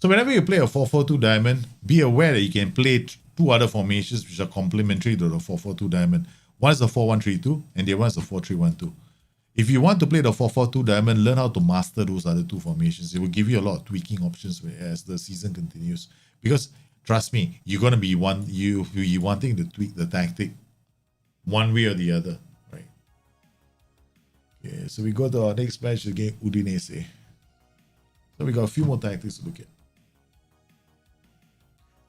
So whenever you play a 4-4-2 diamond, be aware that you can play two other formations which are complementary to the 4-4-2 diamond. One is the 4-1-3-2 and the other one is the 4-3-1-2. If you want to play the 4-4-2 diamond, learn how to master those other two formations. It will give you a lot of tweaking options as the season continues. Because trust me, you're gonna be wanting to tweak the tactic one way or the other, right? Okay, so we go to our next match against Udinese. So we got a few more tactics to look at.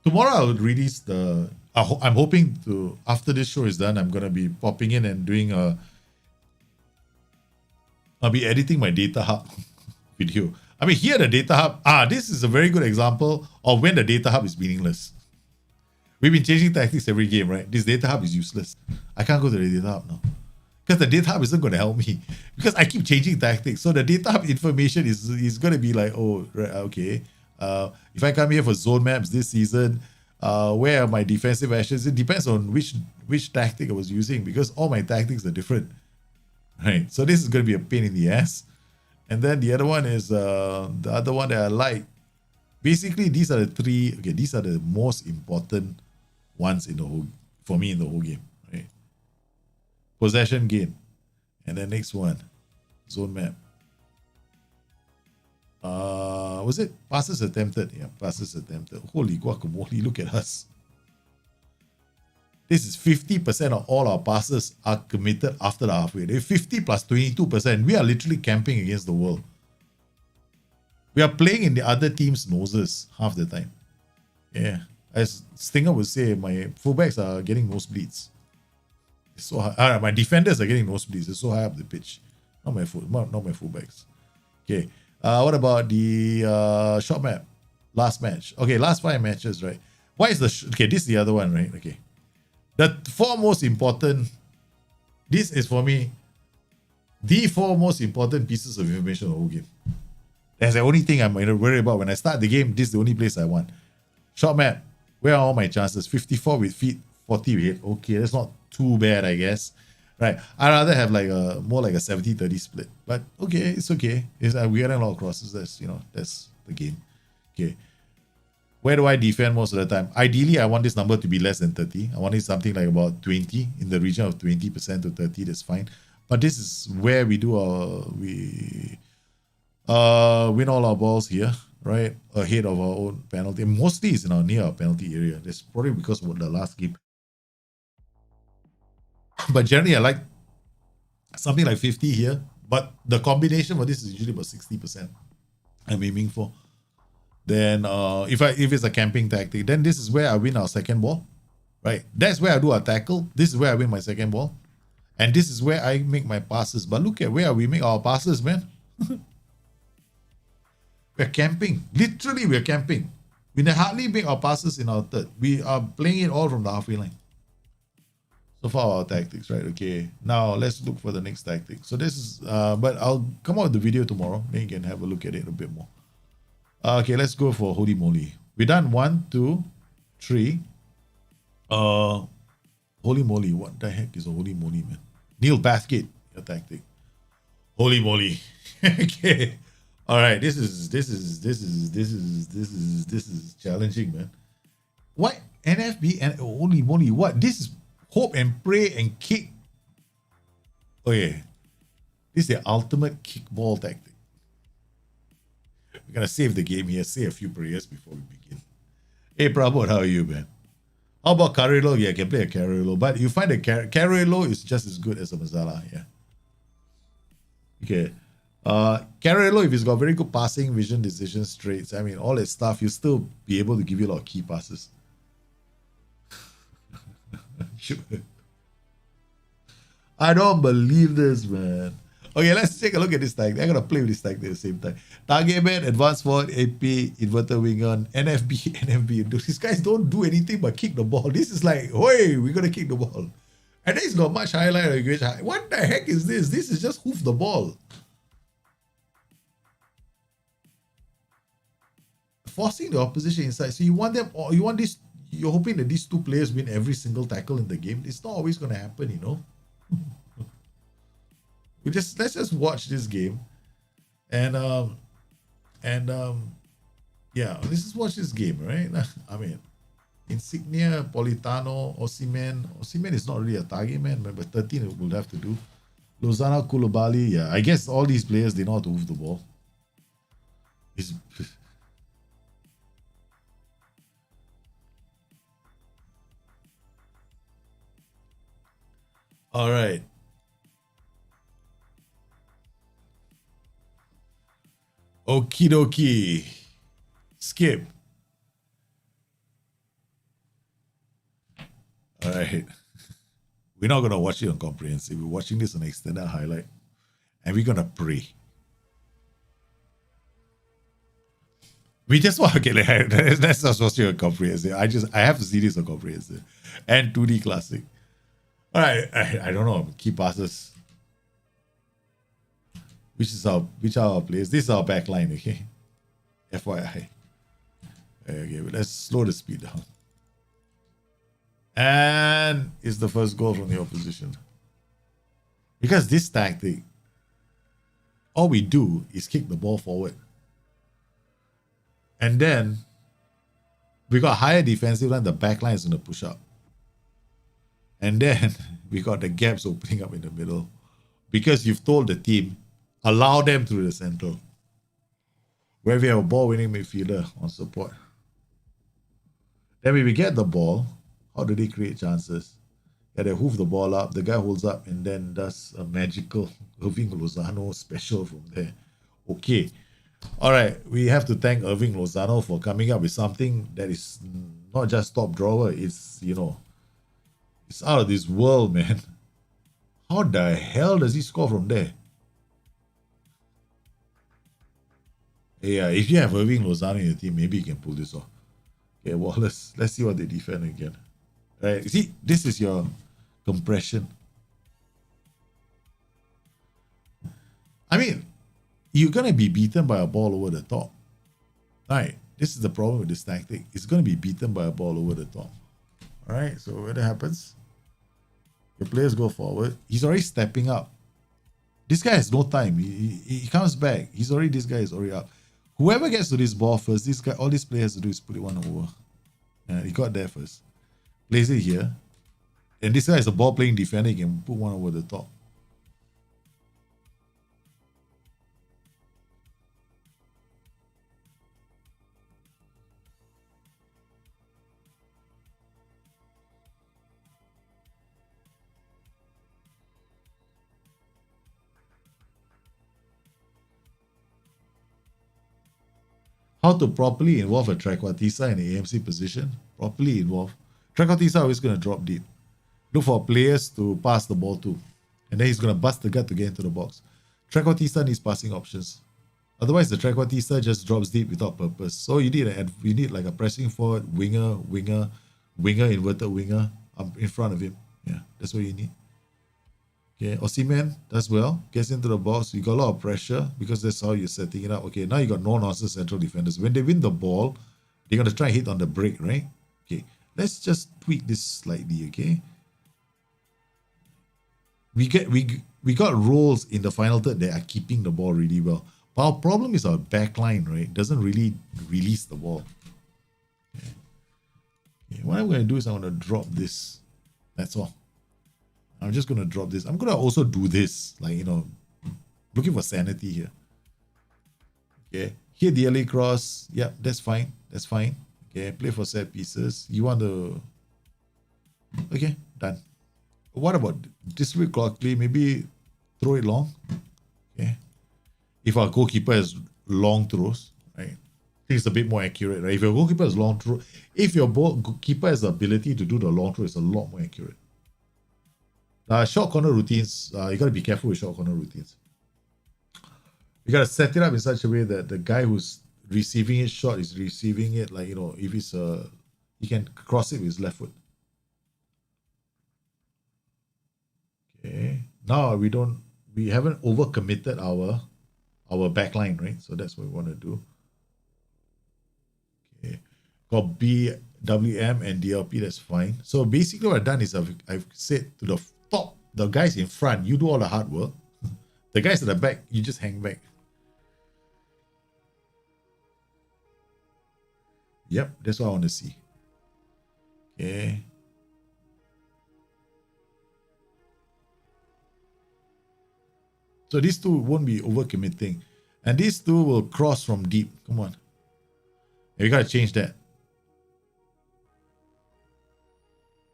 Tomorrow I'll release I'm hoping to, after this show is done, I'm going to be popping in and doing I'll be editing my data hub video. I mean, here the data hub, this is a very good example of when the data hub is meaningless. We've been changing tactics every game, right? This data hub is useless. I can't go to the data hub now. Because the data hub isn't going to help me. Because I keep changing tactics. So the data hub information is going to be like, oh, right, okay. If I come here for zone maps this season, where are my defensive actions? It depends on which tactic I was using, because all my tactics are different, right? So this is going to be a pain in the ass. And then the other one is the other one that I like. Basically, these are the three. Okay, these are the most important ones for me in the whole game, right? Possession gain, and then next one, zone map. Was it passes attempted? Yeah, passes attempted. Holy guacamole, look at us. This is 50% of all our passes are committed after the halfway. They're 50 plus 22%. We are literally camping against the world. We are playing in the other team's noses half the time. Yeah. As Stinger would say, my fullbacks are getting nosebleeds. It's so high. My defenders are getting nosebleeds. They're so high up the pitch. Not my fullbacks. Okay. What about the short map? Last match. Okay, last 5 matches, right? Why is okay, this is the other one, right? Okay. The four most important, this is for me, the four most important pieces of information of the whole game. That's the only thing I'm worried about. When I start the game, this is the only place I want. Shot map, where are all my chances? 54 with feet, 40 with hit. Okay, that's not too bad, I guess. Right, I'd rather have like a more like a 70-30 split. But okay, it's okay. It's, we're getting a lot of crosses. That's, you know, that's the game. Okay. Where do I defend most of the time? Ideally, I want this number to be less than 30. I want it something like about 20, in the region of 20% to 30. That's fine. But this is where we do our, we win all our balls here, right? Ahead of our own penalty. Mostly it's in our near our penalty area. That's probably because of the last game. But generally, I like something like 50 here. But the combination for this is usually about 60% I'm aiming for. Then if it's a camping tactic, then this is where I win our second ball, right? That's where I do a tackle. This is where I win my second ball. And this is where I make my passes. But look at where we make our passes, man. We're camping. Literally, we're camping. We hardly make our passes in our third. We are playing it all from the halfway line. So far, our tactics, right? Okay. Now, let's look for the next tactic. So this is, but I'll come out with the video tomorrow. Then you can have a look at it a bit more. Okay, let's go for holy moly. We done 1, 2, 3. Holy moly. What the heck is a holy moly, man? Neil Bathgate, your tactic. Holy moly. Okay. All right. This is challenging, man. What? NFB and holy moly. What? This is hope and pray and kick. Okay. This is the ultimate kickball tactic. We're gonna save the game here, say a few prayers before we begin. Hey Prabhu, how are you, man? How about Carrillo? Yeah, I can play a Carrillo, but you find a Carrillo is just as good as a Mazzala, yeah. Okay. Carrillo, if he's got very good passing, vision, decisions, traits, I mean, all that stuff, you'll still be able to give you a lot of key passes. I don't believe this, man. Okay, let's take a look at this tag. I'm going to play with this tag at the same time. Target man, advanced forward, AP, inverter winger, NFB, NFB. These guys don't do anything but kick the ball. This is like, hey, we're going to kick the ball. And there's not much highlight or great. What the heck is this? This is just hoof the ball. Forcing the opposition inside. So you want them, or you want this, you're hoping that these two players win every single tackle in the game. It's not always going to happen, you know. Let's just watch this game, and yeah, let's just watch this game, right? I mean, Insignia, Politano, Osimhen. Osimhen is not really a target man, but 13 will have to do. Lozano, Koulibaly, yeah. I guess all these players, they know how to move the ball. All right. Okie dokie. Skip. All right. We're not going to watch it on comprehensive. We're watching this on extended highlight. And we're going to pray. We just want to get it. That's not supposed to be on comprehensive. I have to see this on comprehensive. And 2D classic. All right. I don't know. Key passes. Which are our players? This is our back line, okay? FYI. Okay, but let's slow the speed down. And it's the first goal from the opposition. Because this tactic, all we do is kick the ball forward. And then we got higher defensive line, the back line is going to push up. And then we got the gaps opening up in the middle. Because you've told the team, allow them through the central. Where we have a ball-winning midfielder on support. Then when we get the ball, how do they create chances? Yeah, they hoof the ball up, the guy holds up and then does a magical Irving Lozano special from there. Okay. All right, we have to thank Irving Lozano for coming up with something that is not just top drawer, it's, you know, it's out of this world, man. How the hell does he score from there? Yeah, if you have Irving Lozano in your team, maybe you can pull this off. Okay, well, let's see what they defend again. Right? You see, this is your compression. I mean, you're gonna be beaten by a ball over the top. Right? This is the problem with this tactic. It's gonna be beaten by a ball over the top. All right. So when that happens, the players go forward. He's already stepping up. This guy has no time. He comes back. This guy is already up. Whoever gets to this ball first, this guy, all this player has to do is put it one over. He got there first. Plays it here. And this guy is a ball playing defender. He can put one over the top. How to properly involve a Trequartista in the AMC position? Properly involve. Trequartista always going to drop deep. Look for players to pass the ball to. And then he's going to bust the gut to get into the box. Trequartista needs passing options. Otherwise, the Trequartista just drops deep without purpose. So you need like a pressing forward, winger, inverted winger in front of him. Yeah, that's what you need. Okay, Osimhen does well, gets into the box. You got a lot of pressure because that's how you're setting it up. Okay, now you got no-nonsense central defenders. When they win the ball, they're going to try and hit on the break, right? Okay, let's just tweak this slightly, okay? We got roles in the final third that are keeping the ball really well. But our problem is our back line, right? Doesn't really release the ball. Okay, what I'm going to do is I'm going to drop this. That's all. I'm just going to drop this. I'm going to also do this, like, you know, looking for sanity here. Okay. Hit the early cross. Yeah, that's fine. That's fine. Okay. Play for set pieces. You want to... Okay, done. What about distribute clockly? Maybe throw it long. Okay. If our goalkeeper has long throws, right? I think it's a bit more accurate, right? If your goalkeeper has long throw, if your goalkeeper has the ability to do the long throw, it's a lot more accurate. Short corner routines, you got to be careful with short corner routines. You got to set it up in such a way that the guy who's receiving it short is receiving it, like, you know, if it's he can cross it with his left foot. Okay. Now we haven't overcommitted our back line, right? So that's what we want to do. Okay. Got BWM and DLP, that's fine. So basically what I've done is I've said to the top, the guys in front, you do all the hard work. The guys at the back, you just hang back. Yep, that's what I want to see. Okay. So these two won't be overcommitting. And these two will cross from deep. Come on. We got to change that.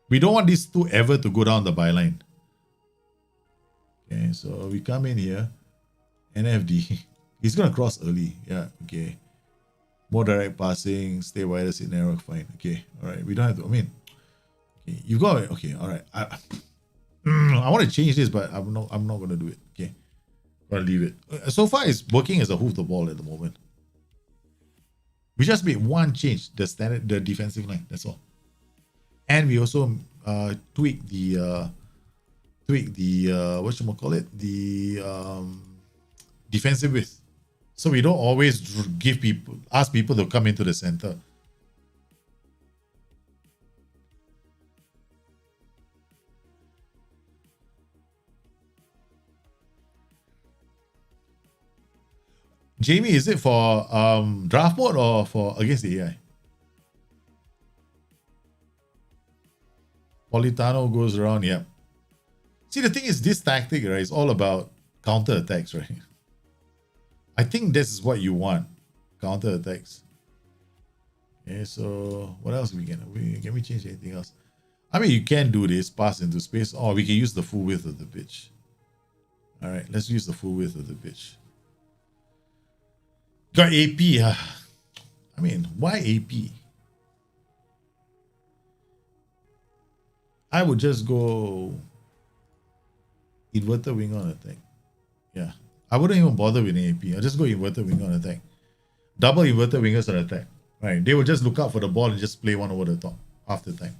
We don't want these two ever to go down the byline. Okay, so we come in here. NFD. He's going to cross early. Yeah, okay. More direct passing. Stay wider, sit narrow. Fine. Okay, all right. We don't have to, I mean, okay, you got it. Okay, all right. I want to change this, but I'm not going to do it. Okay. I'll leave it. So far, it's working as a hoof the ball at the moment. We just made one change, the defensive line. That's all. And we also tweak the defensive width. So we don't always ask people to come into the center. Jamie, is it for draft mode or for against the AI? Politano goes around, yeah. See, the thing is, this tactic, right, is all about counter attacks, right? I think this is what you want, counter attacks. Okay, so what else can we change anything else? I mean, you can do this, pass into space, or we can use the full width of the pitch. All right, let's use the full width of the pitch. Got AP. I mean, why AP? I would just go inverted wing on attack. Yeah. I wouldn't even bother with an AP. I'll just go inverted wing on attack. Double inverted wingers on attack. Right. They will just look out for the ball and just play one over the top half the time.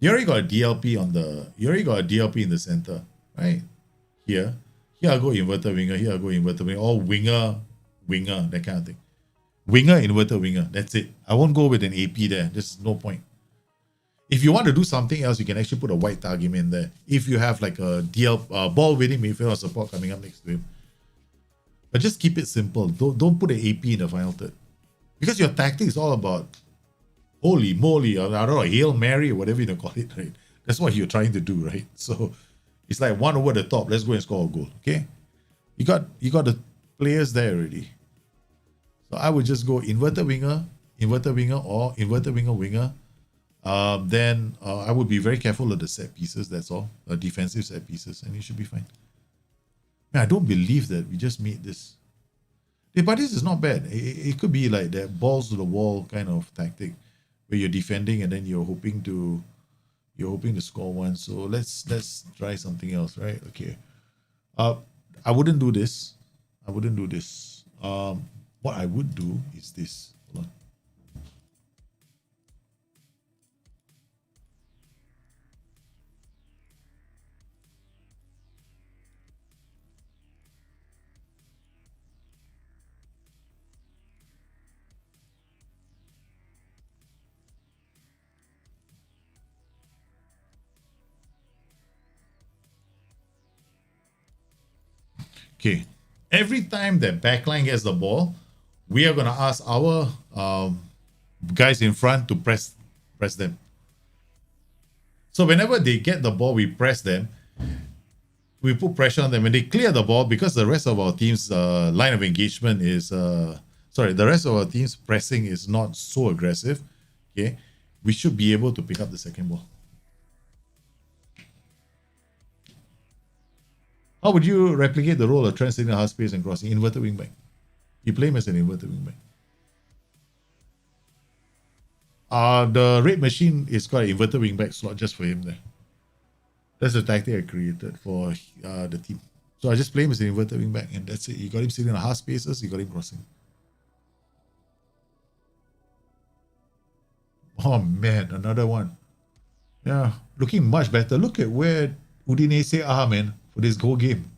You already got a DLP on the, you already got a DLP in the center, right? Here I go inverter winger, here I go inverter winger, all winger, that kind of thing. Winger, inverter winger, that's it. I won't go with an AP there, there's no point. If you want to do something else, you can actually put a white target in there. If you have like a ball winning midfield or support coming up next to him. But just keep it simple. Don't put an AP in the final third. Because your tactic is all about holy moly, or I don't know, Hail Mary or whatever you call it, right? That's what you're trying to do, right? So it's like one over the top. Let's go and score a goal. Okay. You got the players there already. So I would just go inverter winger, or inverter winger. Then I would be very careful of the set pieces, that's all. Defensive set pieces, and you should be fine. Man, I don't believe that we just made this. Yeah, but this is not bad. It could be like that balls to the wall kind of tactic where you're defending and then you're hoping to score one. So let's try something else, right? Okay. I wouldn't do this. What I would do is this. Hold on. Okay, every time that backline gets the ball, we are going to ask our guys in front to press them. So whenever they get the ball, we press them. We put pressure on them. When they clear the ball, because the rest of our team's line of engagement is... the rest of our team's pressing is not so aggressive. Okay, we should be able to pick up the second ball. How would you replicate the role of translating half space and crossing? Inverted wingback. You play him as an inverted wingback. The red machine is got an inverted wingback slot just for him there. That's the tactic I created for the team. So I just play him as an inverted wingback, and that's it. You got him sitting in half spaces, you got him crossing. Oh man, another one. Yeah, looking much better. Look at where Udinese are, man, for this whole game.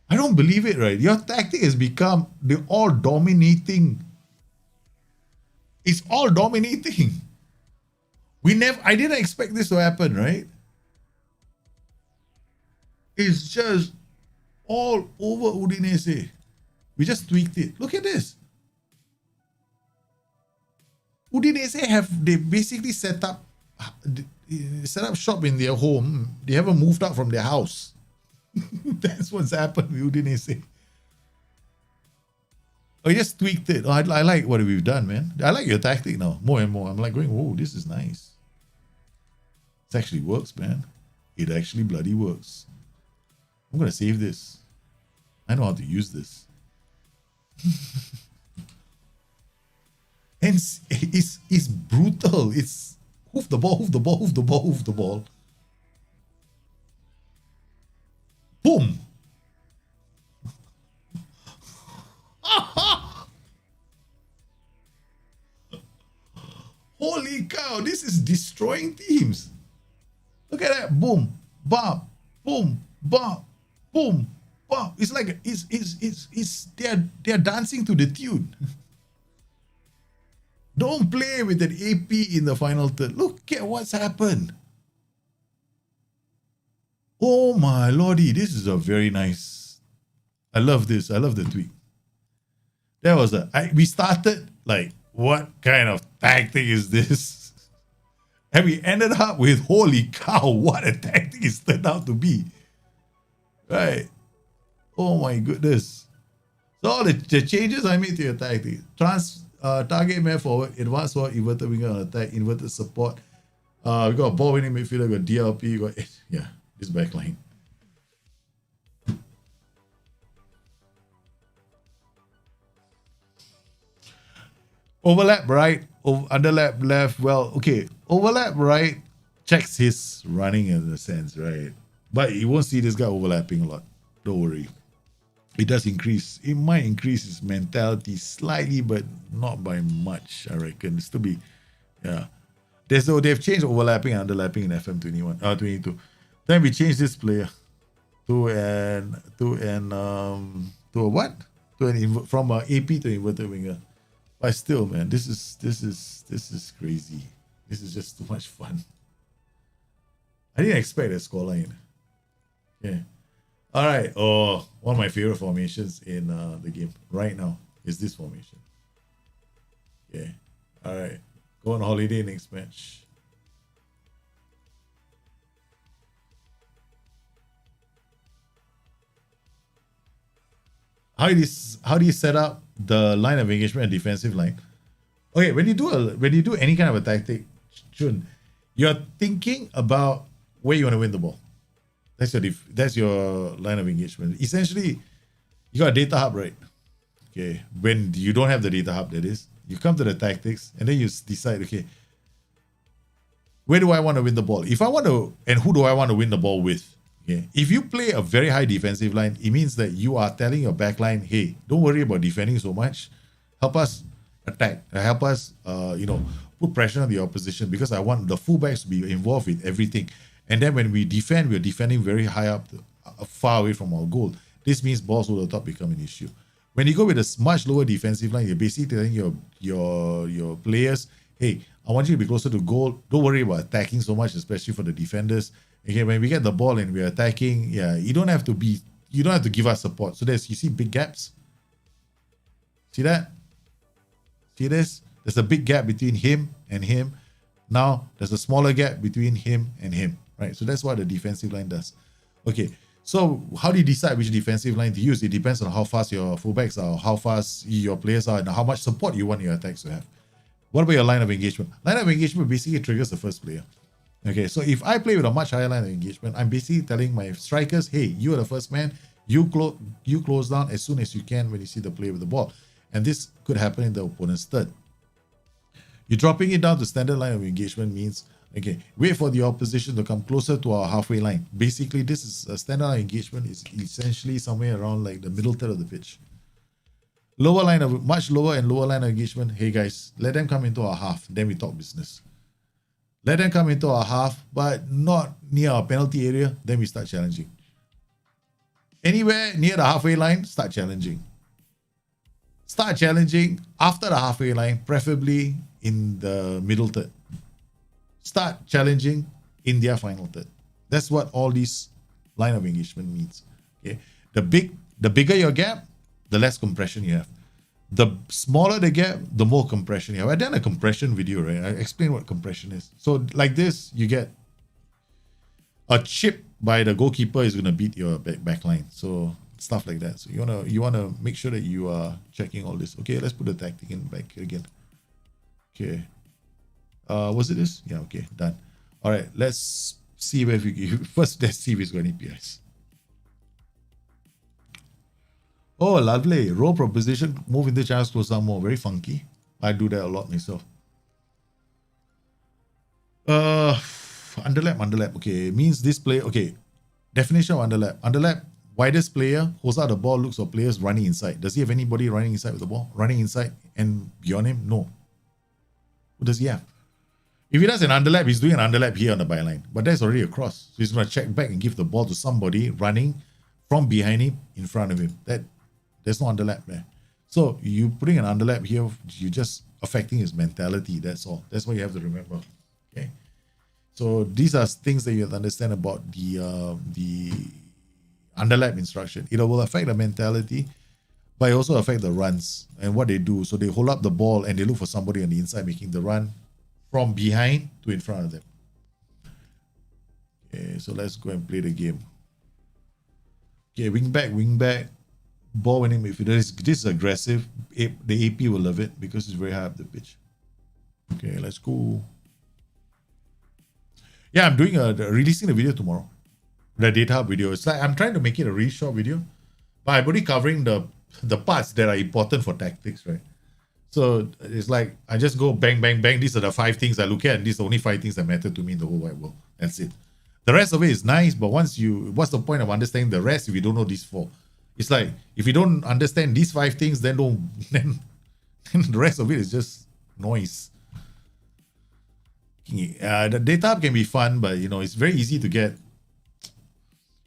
I don't believe it, right? Your tactic has become the all dominating. It's all dominating. I didn't expect this to happen, right? It's just all over Udinese. We just tweaked it. Look at this. Udinese they basically set up shop in their home. They haven't moved out from their house. That's what's happened with Udinese. I just tweaked it. I like what we've done, man. I like your tactic now more and more. I'm like going, whoa, this is nice. It actually works, man. It actually bloody works. I'm gonna save this. I know how to use this. And it's brutal. It's hoof the ball. Boom. Holy cow, this is destroying teams. Look at that. Boom, bam, boom, bam, boom, bam. It's like they're dancing to the tune. Don't play with an AP in the final third. Look at what's happened. Oh my lordy, this is a very nice. I love this. I love the tweak. That was we started like, what kind of tactic is this? And we ended up with, holy cow, what a tactic it's turned out to be. Right. Oh my goodness. So all the changes I made to your tactic. Target man forward, advanced forward, inverted winger on attack, inverted support. We got a ball winning midfielder, we got DLP, we got this backline. Overlap right, underlap left. Well, okay, overlap right checks his running in a sense, right? But you won't see this guy overlapping a lot. Don't worry. It does increase. It might increase his mentality slightly, but not by much, I reckon. Still be, yeah. They've changed overlapping and underlapping in FM 22. Then we changed this player to a what? From a AP to inverted winger. But still, man, this is crazy. This is just too much fun. I didn't expect a scoreline. Yeah. All right. Oh, one of my favorite formations in the game right now is this formation. Yeah. All right. Go on holiday next match. How do you set up the line of engagement and defensive line? Okay, when you do any kind of a tactic, Jun, you're thinking about where you want to win the ball. That's your line of engagement. Essentially, you got a data hub, right? Okay. When you don't have the data hub, that is, you come to the tactics and then you decide, okay, where do I want to win the ball? If I want to, and who do I want to win the ball with? Okay. If you play a very high defensive line, it means that you are telling your back line, hey, don't worry about defending so much. Help us attack. Help us, put pressure on the opposition, because I want the fullbacks to be involved with everything. And then when we defend, we're defending very high up, far away from our goal. This means balls over the top become an issue. When you go with a much lower defensive line, you're basically telling your players, hey, I want you to be closer to goal. Don't worry about attacking so much, especially for the defenders. Okay, when we get the ball and we're attacking, yeah, you don't have to give us support. So you see big gaps. See that? See this? There's a big gap between him and him. Now there's a smaller gap between him and him, right? So that's what the defensive line does. Okay, so how do you decide which defensive line to use? It depends on how fast your fullbacks are, how fast your players are, and how much support you want your attacks to have. What about your line of engagement? Line of engagement basically triggers the first player. Okay, so if I play with a much higher line of engagement, I'm basically telling my strikers, hey, you are the first man. You close down as soon as you can when you see the player with the ball. And this could happen in the opponent's third. You're dropping it down to standard line of engagement means, okay, wait for the opposition to come closer to our halfway line. Basically, this is a standard line of engagement is essentially somewhere around like the middle third of the pitch. Much lower and lower line of engagement, hey guys, let them come into our half, then we talk business. Let them come into our half, but not near our penalty area, then we start challenging. Anywhere near the halfway line, start challenging. Start challenging after the halfway line, preferably in the middle third. Start challenging in their final third. That's what all these line of engagement means. Okay, the bigger your gap, the less compression you have. The smaller the gap, the more compression you have. I done a compression video, right? I explained what compression is. So like this, you get a chip by the goalkeeper is going to beat your back line. So stuff like that. So you wanna make sure that you are checking all this. Okay, let's put the tactic in back again. Okay. Was it this? Yeah, okay, done. All right, let's see if let's see if it's got any PIs. Oh, lovely. Roll proposition, move into chance to some more. Very funky. I do that a lot myself. Underlap. Okay, means this play. Okay, definition of underlap. Underlap, widest player holds out the ball, looks for players running inside. Does he have anybody running inside with the ball? Running inside and beyond him? No. Who does he have? If he does an underlap, he's doing an underlap here on the byline. But that's already a cross. So he's going to check back and give the ball to somebody running from behind him, in front of him. There's no underlap there. So you putting an underlap here, you're just affecting his mentality. That's all. That's what you have to remember. Okay. So these are things that you have to understand about the underlap instruction. It will affect the mentality, but it also affect the runs and what they do. So they hold up the ball and they look for somebody on the inside making the run from behind to in front of them. Okay, so let's go and play the game. Okay, wing back. Ball winning midfielder. This is aggressive. The AP will love it because it's very high up the pitch. Okay, let's go. Yeah, I'm doing releasing the video tomorrow. The data hub video. It's like I'm trying to make it a really short video, but I'm only covering the parts that are important for tactics, right? So it's like I just go bang. These are the 5 things I look at, and these are the only 5 things that matter to me in the whole wide world. That's it. The rest of it is nice, but what's the point of understanding the rest if you don't know these 4? It's like, if you don't understand these 5 things, then then the rest of it is just noise. The data hub can be fun, but it's very easy to get.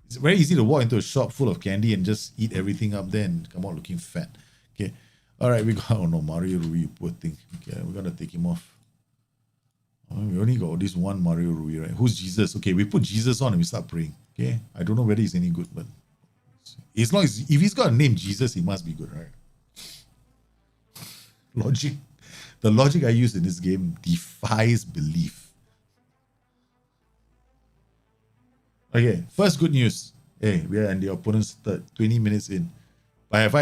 It's very easy to walk into a shop full of candy and just eat everything up there and come out looking fat. Okay. All right, we got, oh no, Mario Rui, poor thing. Okay, we're gonna take him off. We only got this one Mario Rui, right? Who's Jesus? Okay, we put Jesus on and we start praying. Okay, I don't know whether he's any good, but as long as if he's got a name Jesus, he must be good, right? The logic I use in this game defies belief. Okay, first good news. Hey, we are in the opponent's third, 20 minutes in. But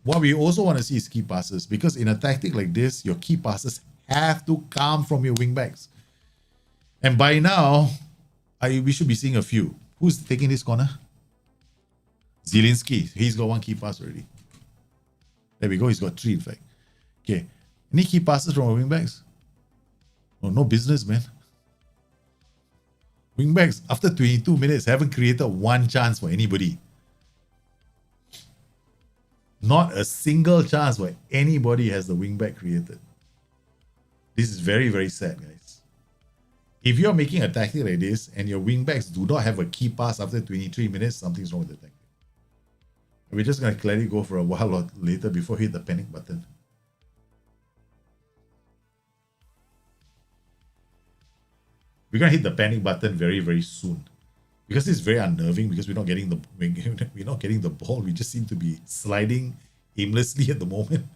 what we also want to see is key passes, because in a tactic like this, your key passes have to come from your wingbacks. And by now, we should be seeing a few. Who's taking this corner? Zielinski. He's got 1 key pass already. There we go. He's got 3, in fact. Okay. Any key passes from our wingbacks? Oh, no business, man. Wingbacks, after 22 minutes, haven't created 1 chance for anybody. Not a single chance where anybody has the wingback created. This is very, very sad, guys. If you're making a tactic like this and your wingbacks do not have a key pass after 23 minutes, something's wrong with the tactic. We're just going to let it go for a while or later before we hit the panic button. We're going to hit the panic button very, very soon. Because it's very unnerving, because we're not getting the ball. We just seem to be sliding aimlessly at the moment.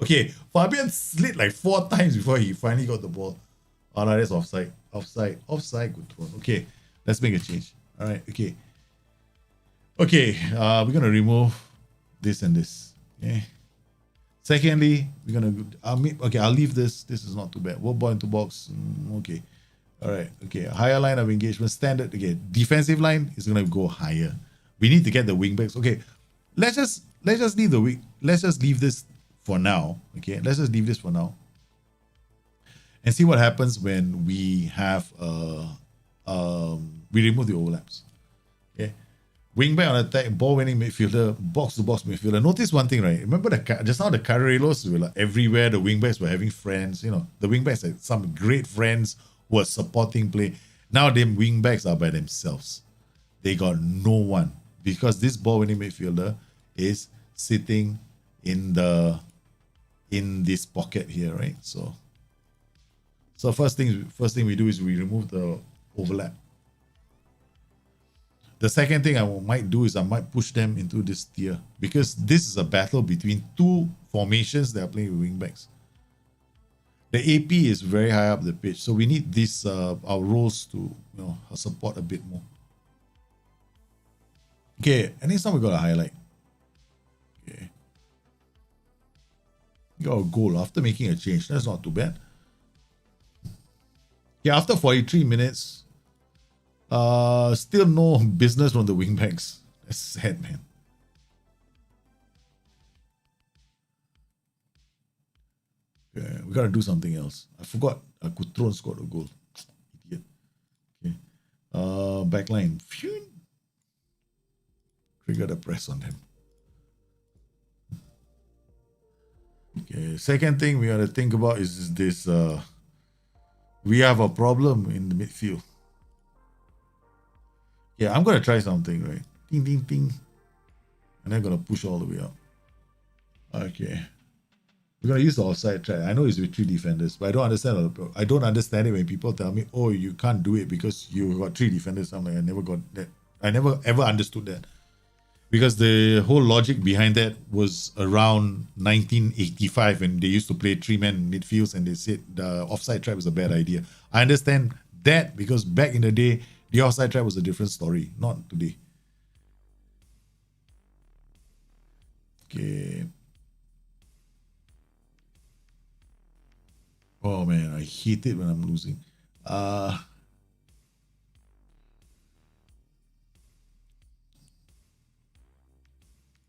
Okay, Fabian slid like 4 times before he finally got the ball. Oh no, that's offside. Offside, good throw. Okay, let's make a change. All right, okay. Okay, we're gonna remove this and this. Okay. Secondly, we're gonna I'll leave this. This is not too bad. We'll ball into box. Okay. All right. Okay. Higher line of engagement. Standard. Okay. Defensive line is gonna go higher. We need to get the wingbacks. Okay. Let's just leave the wing. Let's just leave this for now. Okay. Let's just leave this for now. And see what happens when we have we remove the overlaps. Okay. Wingback on attack, ball winning midfielder, box to box midfielder. Notice one thing, right? Remember just now the Carreros were like everywhere. The wingbacks were having friends. The wingbacks had some great friends who were supporting play. Now them wingbacks are by themselves. They got no one, because this ball winning midfielder is sitting in this pocket here, right? So first thing we do is we remove the overlap. The second thing I might do is I might push them into this tier, because this is a battle between 2 formations that are playing with wingbacks. The AP is very high up the pitch, so we need this our roles to support a bit more. Okay, and next time we got a highlight. Okay, we got a goal after making a change. That's not too bad. Yeah, after 43 minutes. Still no business from the wingbacks. That's sad, man. Okay, we gotta do something else. I forgot Coutron scored a goal. Idiot. Okay. Backline. Phew. Trigger the press on them. Okay. Second thing we gotta think about is this. We have a problem in the midfield. Yeah, I'm going to try something, right? Ding, ding, ding. And I'm going to push all the way up. Okay. We're going to use the offside trap. I know it's with 3 defenders, but I don't understand it when people tell me, oh, you can't do it because you got 3 defenders. I'm like, I never got that. I never ever understood that. Because the whole logic behind that was around 1985 when they used to play 3-man midfields and they said the offside trap was a bad idea. I understand that because back in the day, the offside trap was a different story, not today. Okay. Oh man, I hate it when I'm losing.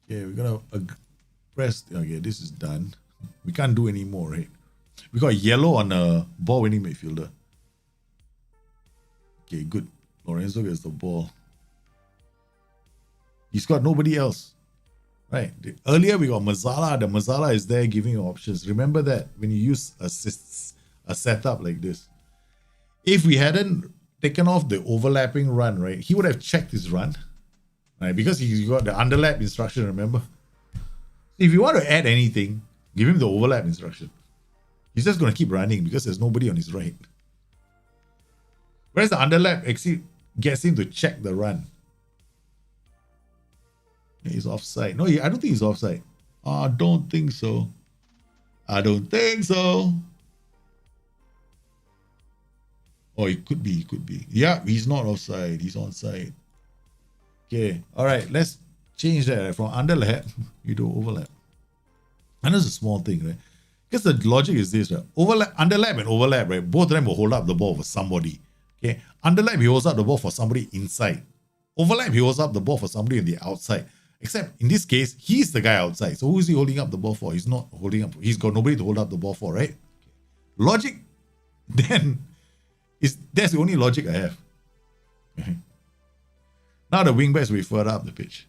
Okay, we're gonna press. Okay, this is done. We can't do any more, right? We got yellow on a ball winning midfielder. Okay, good. Lorenzo gets the ball. He's got nobody else. Right. Earlier we got Mazzala. The Mazzala is there giving you options. Remember that when you use a setup like this. If we hadn't taken off the overlapping run, right, he would have checked his run. Right, because he's got the underlap instruction, remember? If you want to add anything, give him the overlap instruction. He's just going to keep running because there's nobody on his right. Whereas the underlap actually gets him to check the run. He's offside. No, I don't think he's offside. I don't think so. I don't think so. Oh, it could be. It could be. Yeah, he's not offside. He's onside. Okay. All right. Let's change that. From underlap, you do overlap. And that's a small thing, right? Because the logic is this, right? Underlap and overlap, right? Both of them will hold up the ball for somebody. Okay. Underlap, he holds up the ball for somebody inside. Overlap, he holds up the ball for somebody on the outside. Except in this case, he's the guy outside. So who is he holding up the ball for? He's not holding up. He's got nobody to hold up the ball for, right? Logic, then, that's the only logic I have. Okay. Now the wingbacks will be further up the pitch.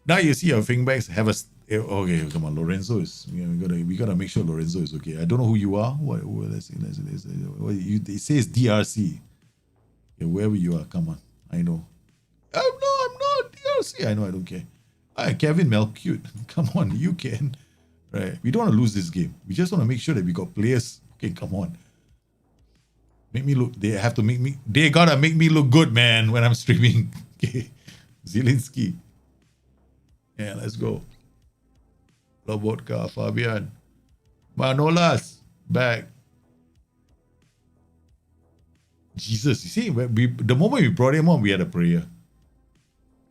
Now you see our wingbacks have a. Okay, come on, Lorenzo is. We gotta make sure Lorenzo is okay. I don't know who you are. Let's see. It says DRC. Okay, wherever you are, come on. I know. I'm not DRC. I know. I don't care. Kevin Melcute. Come on, you can. Right. We don't want to lose this game. We just want to make sure that we got players. Okay, come on. Make me look. They gotta make me look good, man, when I'm streaming. Okay. Zielinski. Yeah, let's go. Lobotka, Fabian. Manolas, back. Jesus, you see, the moment we brought him on, we had a prayer.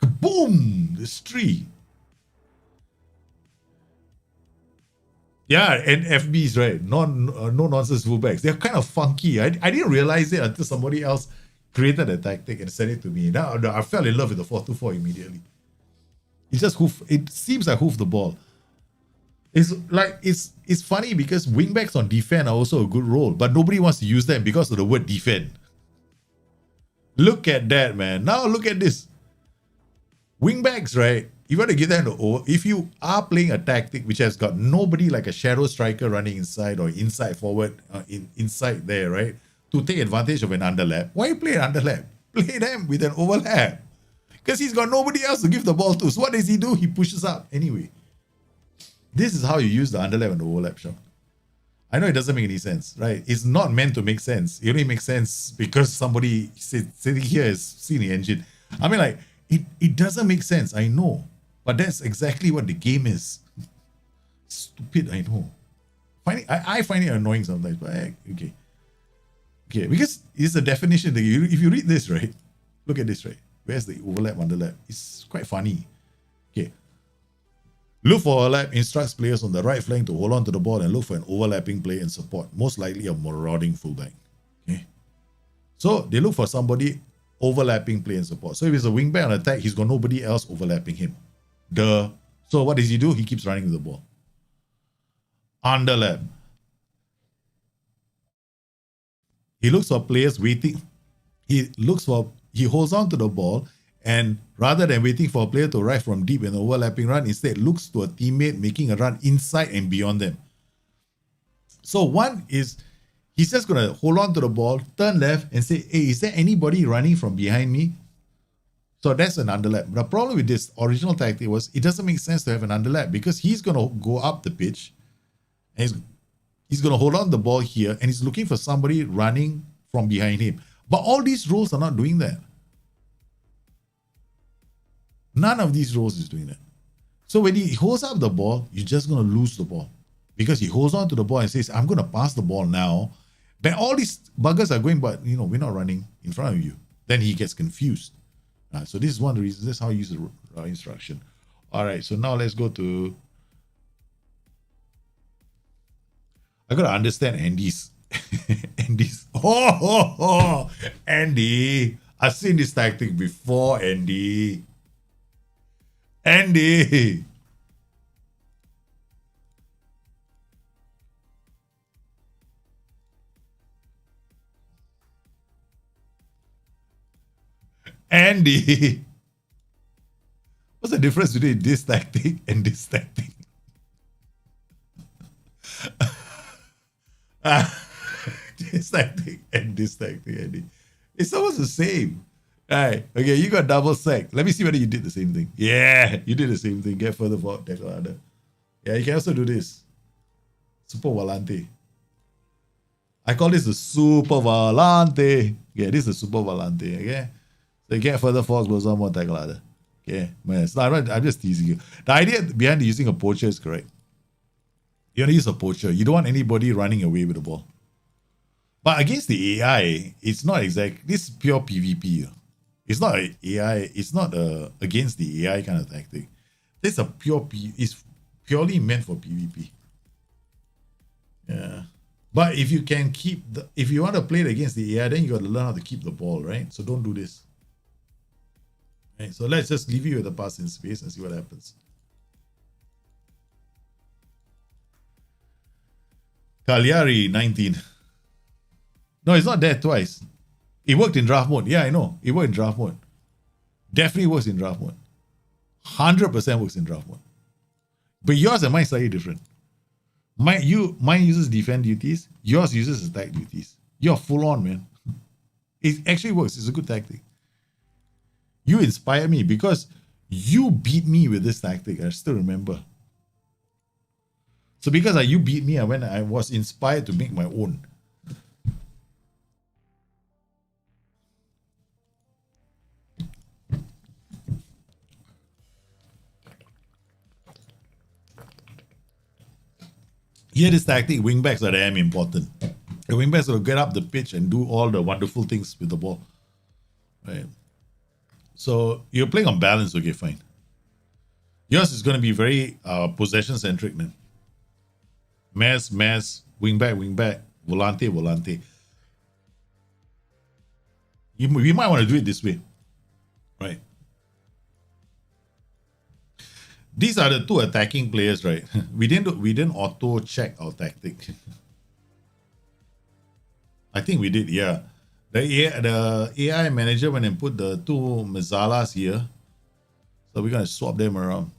Boom! There's three. Yeah, and FBs, right? No nonsense fullbacks. They're kind of funky. I didn't realize it until somebody else created a tactic and sent it to me. Now I fell in love with the 4-2-4 immediately. It's just it seems like hoof the ball. It's funny because wingbacks on defend are also a good role, but nobody wants to use them because of the word defend. Look at that, man. Now look at this. Wingbacks, right? You got to give them if you are playing a tactic which has got nobody like a shadow striker running inside or inside forward, inside there, right? To take advantage of an underlap. Why play an underlap? Play them with an overlap. Because he's got nobody else to give the ball to. So what does he do? He pushes up. Anyway, this is how you use the underlap and the overlap shot. I know it doesn't make any sense, right? It's not meant to make sense. It only makes sense because somebody sitting here has seen the engine. I mean, like, it doesn't make sense. I know. But that's exactly what the game is. Stupid, I know. I find it annoying sometimes, but okay. Okay, because it's a definition. If you read this, right? Look at this, right? Where's the overlap, underlap? It's quite funny. Okay. Look for overlap, instructs players on the right flank to hold on to the ball and look for an overlapping play and support, most likely a marauding fullback. Okay. So they look for somebody overlapping play and support. So if it's a wingback on attack, he's got nobody else overlapping him. So what does he do? He keeps running with the ball. Underlap. He looks for players waiting. He holds on to the ball, and rather than waiting for a player to arrive from deep in an overlapping run, instead looks to a teammate making a run inside and beyond them. So one is, he's just going to hold on to the ball, turn left and say, hey, is there anybody running from behind me? So that's an underlap. The problem with this original tactic was it doesn't make sense to have an underlap because he's going to go up the pitch and he's going to hold on the ball here and he's looking for somebody running from behind him. But all these roles are not doing that. None of these roles is doing that. So when he holds up the ball, you're just going to lose the ball because he holds on to the ball and says, I'm going to pass the ball now. Then all these buggers are going, but we're not running in front of you. Then he gets confused. So this is one of the reasons. That's how you use the instruction. All right. So now let's go to. I gotta understand Andy's. Andy. I've seen this tactic before, Andy. Andy. What's the difference between this tactic and this tactic? This tactic and this tactic, Andy. It's almost the same. Alright, okay, you got double sack. Let me see whether you did the same thing. Yeah, you did the same thing. Get further forward, tackle harder. Yeah, you can also do this. Super Volante. I call this the Super Volante. Yeah, this is the Super Volante, okay? So you get further forward, goes on more tackle harder. Okay, man, so I'm just teasing you. The idea behind using a poacher is correct. You want to use a poacher. You don't want anybody running away with the ball. But against the AI, it's not exactly, this is pure PvP. It's not a AI, it's not against the AI kind of tactic. This is a it's purely meant for PvP. Yeah. But if you can if you want to play it against the AI, then you got to learn how to keep the ball, right? So don't do this. Right, so let's just leave you with the pass in space and see what happens. Cagliari 19. No, it's not there twice. It worked in draft mode. Yeah, I know. It worked in draft mode. Definitely works in draft mode. 100% works in draft mode. But yours and mine slightly different. Mine uses defend duties. Yours uses attack duties. You're full on, man. It actually works. It's a good tactic. You inspire me because you beat me with this tactic. I still remember. So because you beat me, I was inspired to make my own. Here, this tactic, wingbacks are damn important. The wingbacks will get up the pitch and do all the wonderful things with the ball. Right. So you're playing on balance, okay, fine. Yours is going to be very possession-centric, man. Mass, wingback, volante. We might want to do it this way. Right. These are the two attacking players, right? We didn't auto check our tactic. I think we did, yeah. The AI manager went and put the two Mazzalas here. So we're gonna swap them around.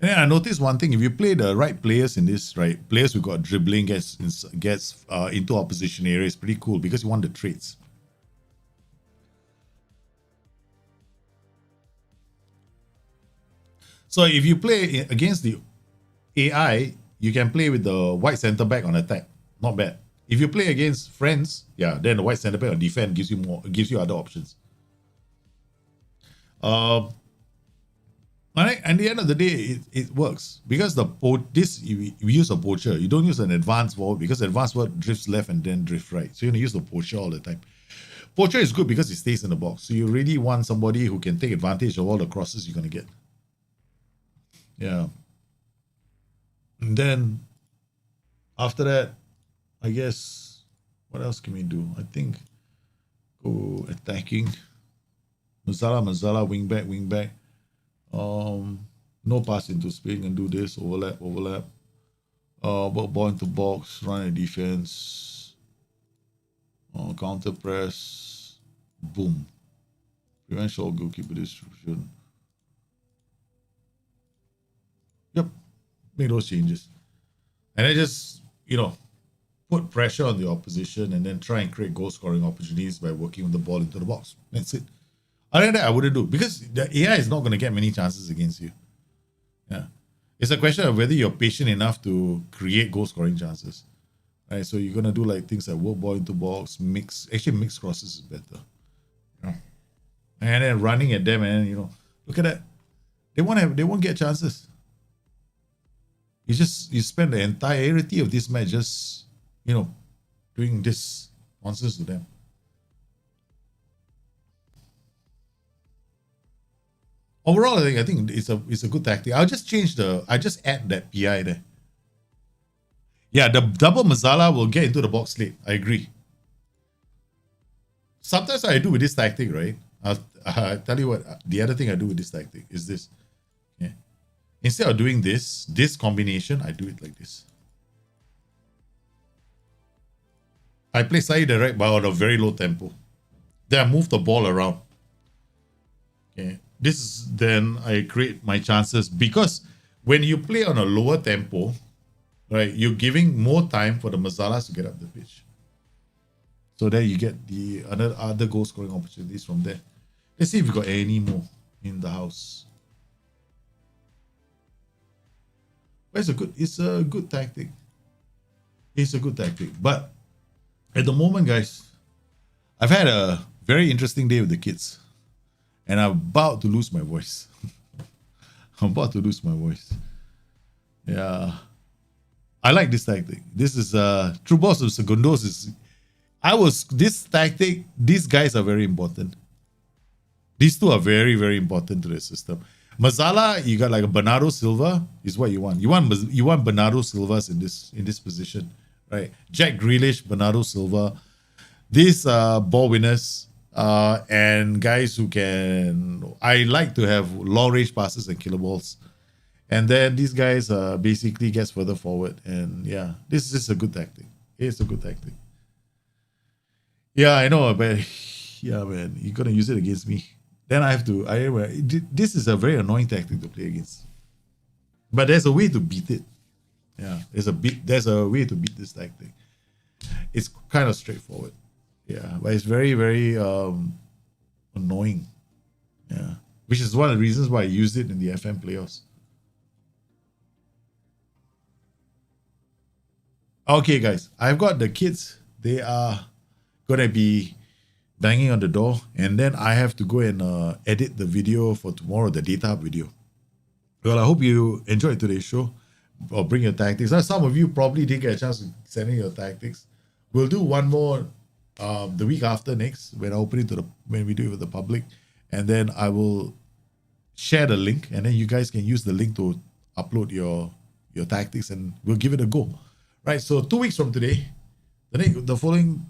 And then I noticed one thing: if you play the right players in this, right, players who got dribbling gets into opposition area, it's pretty cool because you want the traits. So if you play against the AI, you can play with the white center back on attack. Not bad. If you play against friends, yeah, then the white center back on defense gives you other options. And at the end of the day, it works because we use a poacher. You don't use an advanced forward because advanced forward drifts left and then drift right. So you're gonna use the poacher all the time. Poacher is good because it stays in the box. So you really want somebody who can take advantage of all the crosses you're gonna get. Yeah. And then after that, I guess, what else can we do? I think go attacking. Mazzala, wingback. No pass into space, can do this, overlap. Ball into box, run a defense. Counter press. Boom. Prevent short goalkeeper distribution. Yep. Make those changes. And then just, put pressure on the opposition and then try and create goal scoring opportunities by working with the ball into the box. That's it. Other than that, I wouldn't do because the AI is not going to get many chances against you. Yeah. It's a question of whether you're patient enough to create goal scoring chances. Right. So you're going to do like things like work ball into box, mix crosses is better. Yeah. And then running at them and look at that. They won't get chances. You spend the entirety of this match just, doing this nonsense to them. Overall, I think it's a good tactic. I just add that PI there. Yeah, the double Mazzala will get into the box late. I agree. Sometimes I do with this tactic, right? I'll tell you what, the other thing I do with this tactic is this. Yeah. Instead of doing this combination, I do it like this. I play side direct but on a very low tempo. Then I move the ball around. Okay. This is then I create my chances because when you play on a lower tempo, right, you're giving more time for the Masalas to get up the pitch. So that you get the other goal scoring opportunities from there. Let's see if we got any more in the house. It's a good tactic. It's a good tactic. But at the moment, guys, I've had a very interesting day with the kids. And I'm about to lose my voice. I'm about to lose my voice. Yeah. I like this tactic. This is True Boss of Segundos is this tactic, these guys are very important. These two are very, very important to the system. Mazala, you got like a Bernardo Silva is what you want. You want Bernardo Silvas in this position, right? Jack Grealish, Bernardo Silva, these ball winners and guys who can. I like to have long range passes and killer balls, and then these guys basically gets further forward. And yeah, this is a good tactic. It's a good tactic. Yeah, I know, but yeah, man, you're gonna use it against me. Then I have to. This is a very annoying tactic to play against. But there's a way to beat it. Yeah, there's a way to beat this tactic. It's kind of straightforward. Yeah, but it's very, very annoying. Yeah, which is one of the reasons why I used it in the FM playoffs. Okay, guys, I've got the kids. They are gonna be banging on the door, and then I have to go and edit the video for tomorrow, the data video. Well, I hope you enjoyed today's show. Or bring your tactics. Now, some of you probably didn't get a chance to send in your tactics. We'll do one more the week after next when I open it when we do it with the public, and then I will share the link, and then you guys can use the link to upload your tactics, and we'll give it a go. Right. So 2 weeks from today, the following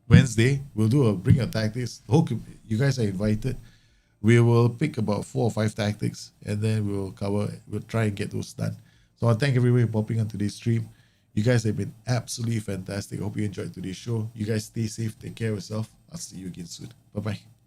Wednesday, we'll do a bring your tactics. Hope you guys are invited. We will pick about 4 or 5 tactics, and then we'll try and get those done. So I thank everybody for popping on today's stream. You guys have been absolutely fantastic. I hope you enjoyed today's show. You guys stay safe, take care of yourself. I'll see you again soon. Bye-bye.